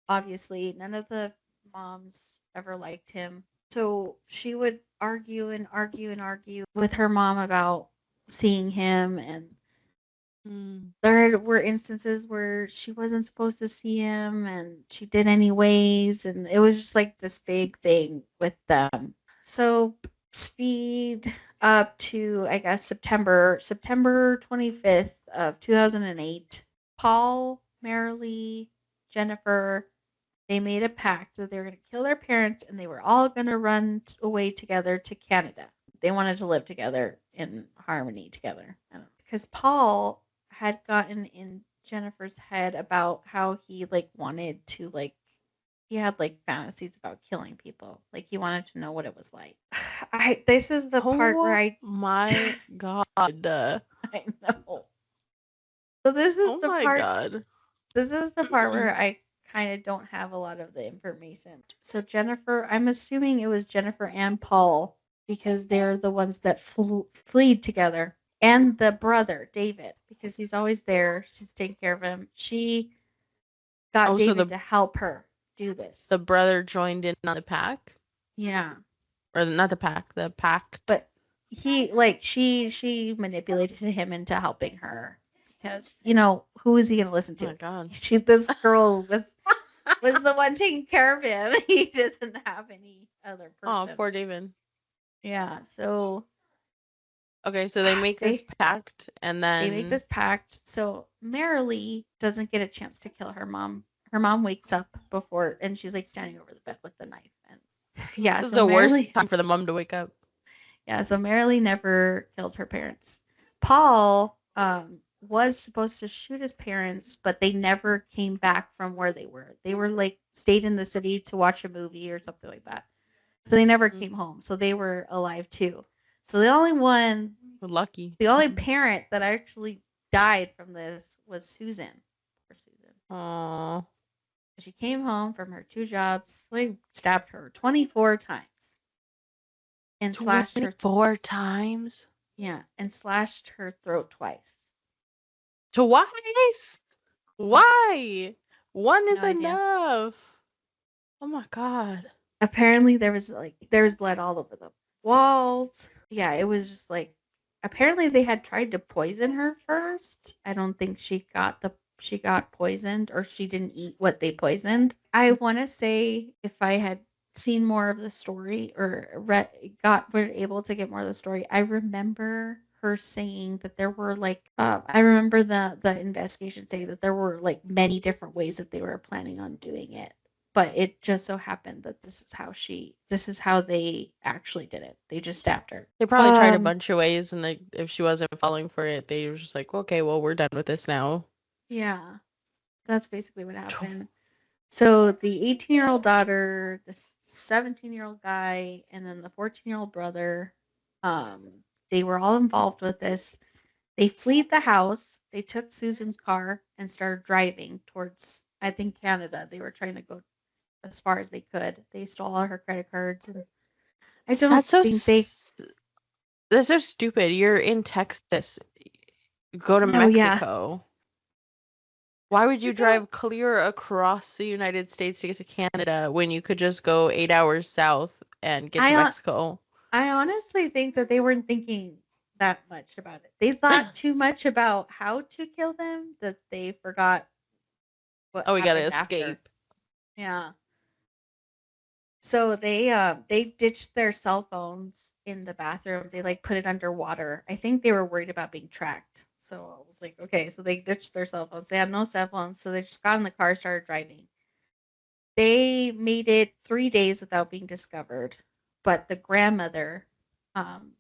obviously. None of the moms ever liked him. So she would argue and argue and argue with her mom about seeing him, and Mm. there were instances where she wasn't supposed to see him and she did anyways, and it was just like this big thing with them. So speed up to, I guess, September 25th of 2008. Paul, Marilee, Jennifer, they made a pact that they were going to kill their parents and they were all going to run away together to Canada. They wanted to live together in harmony together. Because Paul had gotten in Jennifer's head about how he like wanted to like he had like fantasies about killing people. Like he wanted to know what it was like. I This is the part where Oh I my god. I know. So this is Oh the my part god. This is the part where I kind of don't have a lot of the information. So Jennifer, I'm assuming it was Jennifer and Paul because they're the ones that fleed together, and the brother David because he's always there. She's taking care of him. She got Also, David to help her do this. the brother joined in on the pack, Yeah, or not the pack, the pact. but he like she manipulated him into helping her because who is he going to listen Oh my to? god. This girl was the one taking care of him. He doesn't have any other Oh, person. poor David. Yeah, so Okay, so they make this they pact and they make then this pact. So Marilee doesn't get a chance to kill her mom. Her mom wakes up before, and she's like standing over the bed with the knife. And yeah, this is so the worst Marilee, time for the mom to wake up. yeah, so Marilee never killed her parents. Paul was supposed to shoot his parents, but they never came back from where they were. They were like stayed in the city to watch a movie or something like that. So they never Mm, came home. So they were alive too. So lucky. the only parent that actually died from this was Susan. Poor Susan. Aw. She came home from her two jobs. They stabbed her 24 times and slashed her 24 times? and slashed her throat twice. Twice? Yeah, Why? One no is idea. enough. Oh my god. Apparently there was blood all over the walls. Yeah, it was just like apparently they had tried to poison her first. I don't think she got poisoned or she didn't eat what they poisoned. I want to say if I had seen more of the story or were able to get more of the story, I remember her saying that there were like I remember the investigation saying that there were like many different ways that they were planning on doing it, but it just so happened that this is how they actually did it. They just stabbed her. They probably tried a bunch of ways, and if she wasn't falling for it, they were just like, okay, well, we're done with this now. Yeah, that's basically what happened. So the 18-year-old daughter, the 17-year-old guy, and then the 14-year-old brother, um, They were all involved with this. They fled the house. They took Susan's car and started driving towards, I think, Canada. They were trying to go as far as they could. They stole all her credit cards. And I don't That's so think they. that's so stupid. You're in Texas. Go to No, yeah. Mexico. Why would you I don't. drive clear across the United States to get to Canada when you could just go 8 hours south and get to I Mexico? I honestly think that they weren't thinking that much about it. They thought too much about how to kill them that they forgot what Oh, we gotta happened after. escape. Yeah. So they ditched their cell phones in the bathroom. They like put it underwater. I think they were worried about being tracked. So I was like, okay, so they ditched their cell phones. They had no cell phones, so they just got in the car, started driving. They made it 3 days without being discovered, but the grandmother um,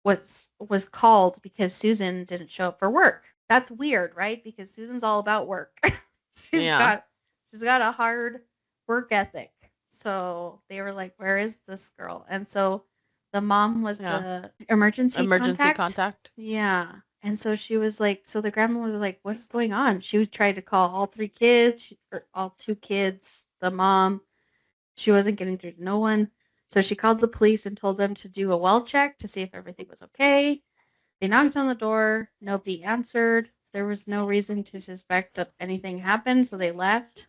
was called because Susan didn't show up for work. That's weird, right? Because Susan's all about work. she's Yeah. got she's got a hard work ethic. So they were like, "Where is this girl?" And so the mom was Yeah. the emergency Emergency contact. contact. Yeah. And so she was like, so the grandma was like, "What is going on?" She was trying to call all three kids, or all two kids, the mom. She wasn't getting through to no one. So she called the police and told them to do a well check to see if everything was okay. They knocked on the door. Nobody answered. There was no reason to suspect that anything happened, so they left.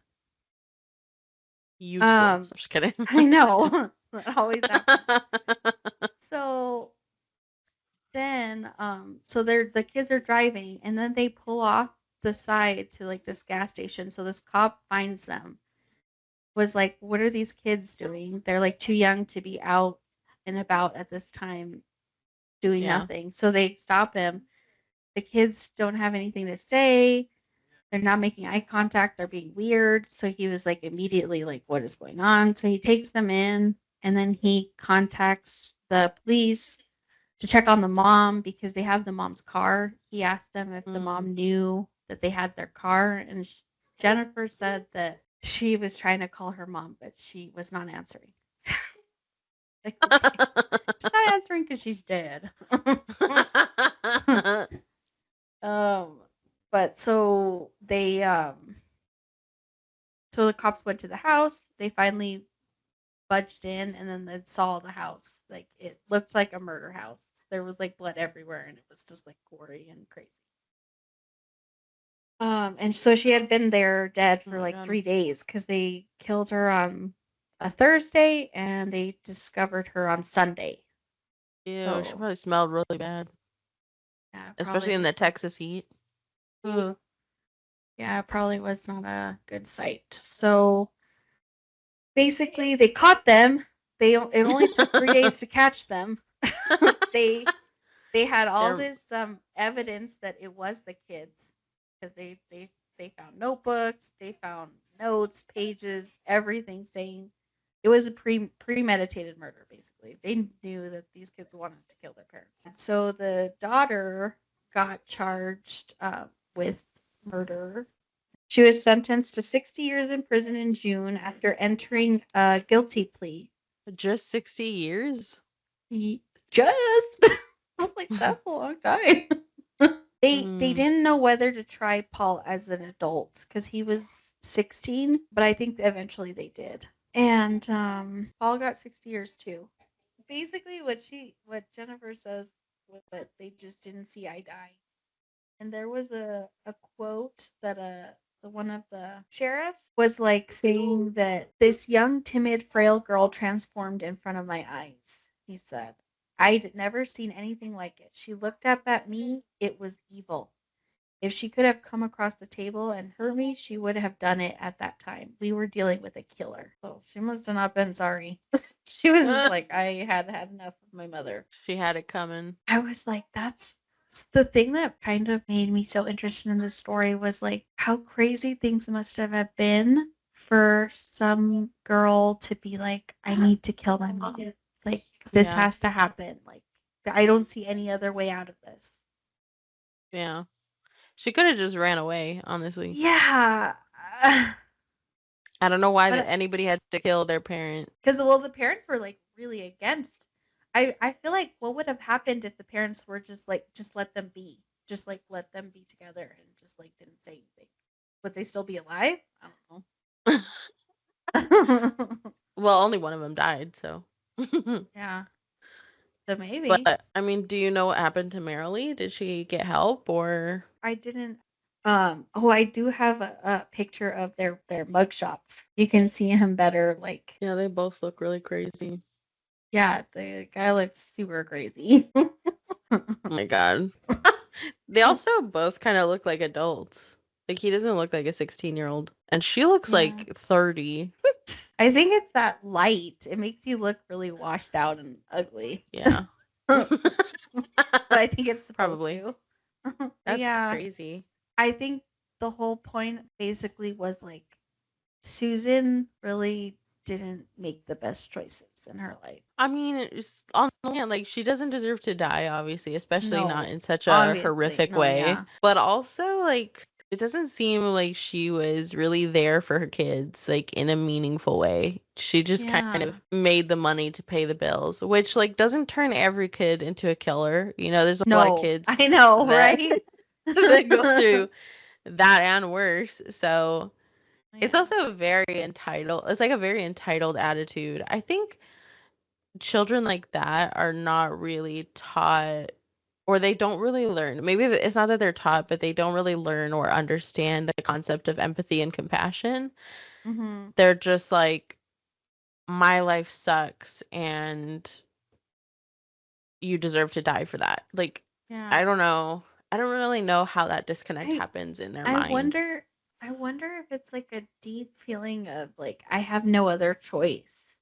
Useless. I'm just kidding. I know. That always happens. So then, so the kids are driving, and then they pull off the side to like this gas station. So this cop finds them. Was like, what are these kids doing? They're like too young to be out and about at this time doing Yeah. nothing. So they stop him. The kids don't have anything to say. They're not making eye contact. They're being weird. So he was like immediately like, what is going on? So he takes them in and then he contacts the police to check on the mom because they have the mom's car. He asked them if the mom knew that they had their car. And Jennifer said that she was trying to call her mom, but she was not answering. Like, okay. She's not answering because she's dead. But so they so the cops went to the house. They finally budged in, and then they saw the house. Like it looked like a murder house. There was like blood everywhere, and it was just like gory and crazy. And so she had been there dead for like 3 days because they killed her on a Thursday and they discovered her on Sunday. Ew, So, she probably smelled really bad. yeah, Especially in the Texas heat. Yeah, it probably was not a good sight. So basically, they caught them. It only took 3 days to catch them. they had all this evidence that it was the kids because they found notebooks, they found notes, pages, everything saying it was a premeditated murder. Basically, they knew that these kids wanted to kill their parents. And so the daughter got charged with murder. She was sentenced to 60 years in prison in June after entering a guilty plea. Just 60 years? Just like that's a long time. They didn't know whether to try Paul as an adult because he was 16, but I think eventually they did. And Paul got 60 years too. Basically, what Jennifer says was that they just didn't see eye to eye. And there was a quote that one of the sheriffs was like saying that this young, timid, frail girl transformed in front of my eyes. He said, I'd never seen anything like it. She looked up at me. It was evil. If she could have come across the table and hurt me, she would have done it at that time. We were dealing with a killer. So she must have not been sorry. She was like, I had enough of my mother. She had it coming. I was like, that's the thing that kind of made me so interested in this story was like how crazy things must have been for some girl to be like, I need to kill my mom. Like, this has to happen. Like, I don't see any other way out of this. Yeah. She could have just ran away, honestly. Yeah. I don't know why anybody had to kill their parent. Because, well, the parents were like really against. I feel like what would have happened if the parents were just let them be, just like let them be together and just like didn't say anything. Would they still be alive? I don't know. Well, only one of them died, so. Yeah, so maybe. But I mean, do you know what happened to Marilee? Did she get help or? I didn't. Oh, I do have a picture of their mugshots. You can see him better. Like, Yeah, they both look really crazy. yeah, the guy looks super crazy. Oh my god. They also both kind of look like adults. Like he doesn't look like a 16-year-old, and she looks Yeah. like 30. I think it's that light. It makes you look really washed out and ugly. Yeah. But I think it's supposed Probably. to. That's Yeah. crazy. I think the whole point basically was like Susan really didn't make the best choices in her life. I mean, it's on the hand, like she doesn't deserve to die, obviously, especially not No, in such a obviously. horrific No, way. yeah. But also, like, it doesn't seem like she was really there for her kids, like in a meaningful way. She just kind Yeah. of made the money to pay the bills, which like doesn't turn every kid into a killer. You know, there's a lot of No, kids I know, that right? that go through that and worse. So it's Yeah. also very entitled. It's like a very entitled attitude. I think children like that are not really taught or they don't really learn. Maybe it's not that they're taught, but they don't really learn or understand the concept of empathy and compassion. Mm-hmm. They're just like, my life sucks and you deserve to die for that. Like, I Yeah. don't know. I don't really know how that disconnect I happens in their I minds. wonder I wonder if it's like a deep feeling of like I have no other choice.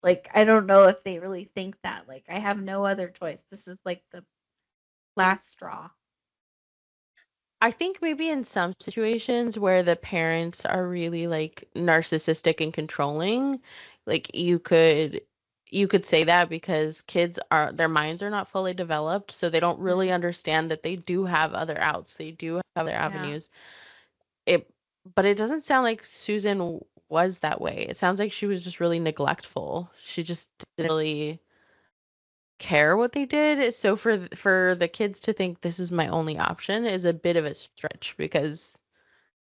Like I don't know if they really think that. Like I have no other choice. This is like the last straw. I think maybe in some situations where the parents are really like narcissistic and controlling, like you could say that because kids are their minds are not fully developed, so they don't really Mhm. understand that they do have other outs, they do have other Yeah. avenues. It but it doesn't sound like Susan was that way. It sounds like she was just really neglectful. She just didn't really care what they did. So for the kids to think this is my only option is a bit of a stretch because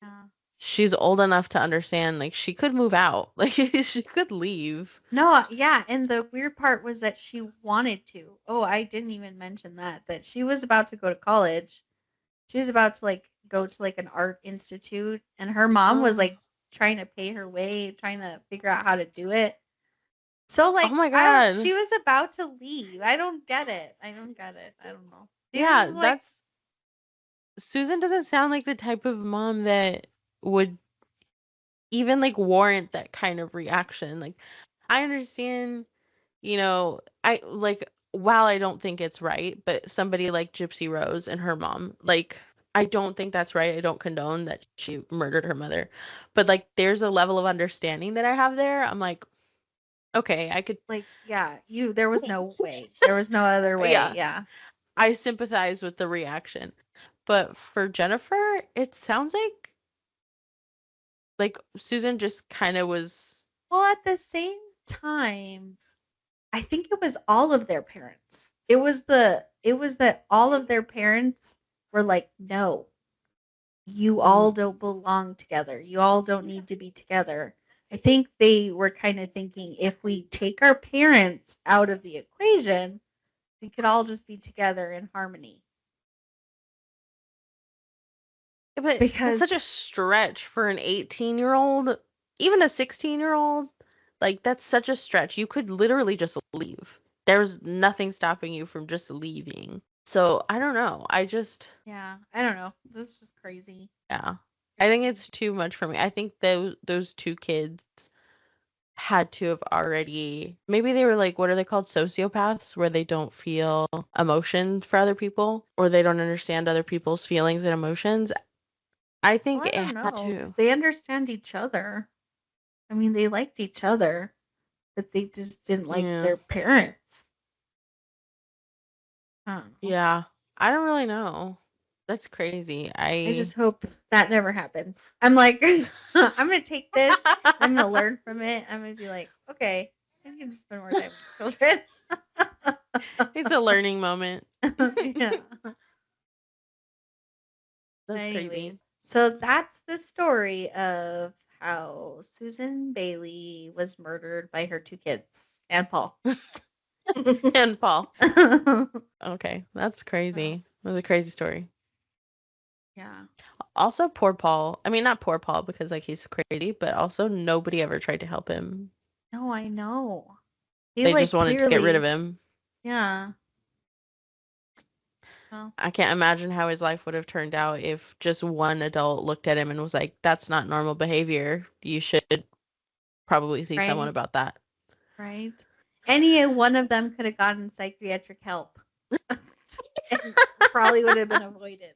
Yeah. she's old enough to understand like she could move out. Like she could leave. No, yeah, and the weird part was that she wanted to. Oh, I didn't even mention that she was about to go to college. She was about to like go to like an art institute and her mom was Oh, like trying to pay her way, trying to figure out how to do it. So oh like my I don't god. she was about to leave. I don't get it. I don't get it. I don't know. She was Yeah, just like that's Susan doesn't sound like the type of mom that would even like warrant that kind of reaction. Like I understand, I like while I don't think it's right, but somebody like Gypsy Rose and her mom, like I don't think that's right. I don't condone that she murdered her mother. But like there's a level of understanding that I have there. I'm like, okay, I could yeah, there was no way. There was no other way. yeah, Yeah. I sympathize with the reaction. But for Jennifer, it sounds like Susan just kind of was. Well, at the same time, I think it was all of their parents. It was that all of their parents were like, "No, you all Mm, don't belong together. You all don't need to be together." I think they were kind of thinking if we take our parents out of the equation, we could all just be together in harmony. but that's such Because a stretch for an 18-year-old, even a 16-year-old. Like that's such a stretch. You could literally just leave. There's nothing stopping you from just leaving. So I don't know. yeah, I don't know. This is just crazy. Yeah. I think it's too much for me. I think those two kids had to have already maybe they were like what are they called sociopaths where they don't feel emotion for other people or they don't understand other people's feelings and emotions. I Well, think I it don't had know because to. they understand each other. I mean, they liked each other, but they just didn't like Yeah. their parents. I don't know. Yeah. I don't really know. That's crazy. I I just hope that never happens. I'm like, I'm gonna take this. I'm gonna learn from it. I'm gonna be like, okay, I need to spend more time with children. It's a learning moment. Yeah. That's Anyways, crazy. so that's the story of how Susan Bailey was murdered by her 2 kids and Paul. And Paul. So, Okay, that's crazy. That's a crazy story. yeah. Also, poor Paul. I mean, not poor Paul because like he's crazy, but also nobody ever tried to help him. No, I know. He They just like wanted to get rid of clearly, him. yeah. Well, I can't imagine how his life would have turned out if just one adult looked at him and was like, "That's not normal behavior. You should probably see someone right, about that." right. Any one of them could have gotten psychiatric help. And probably would have been avoided.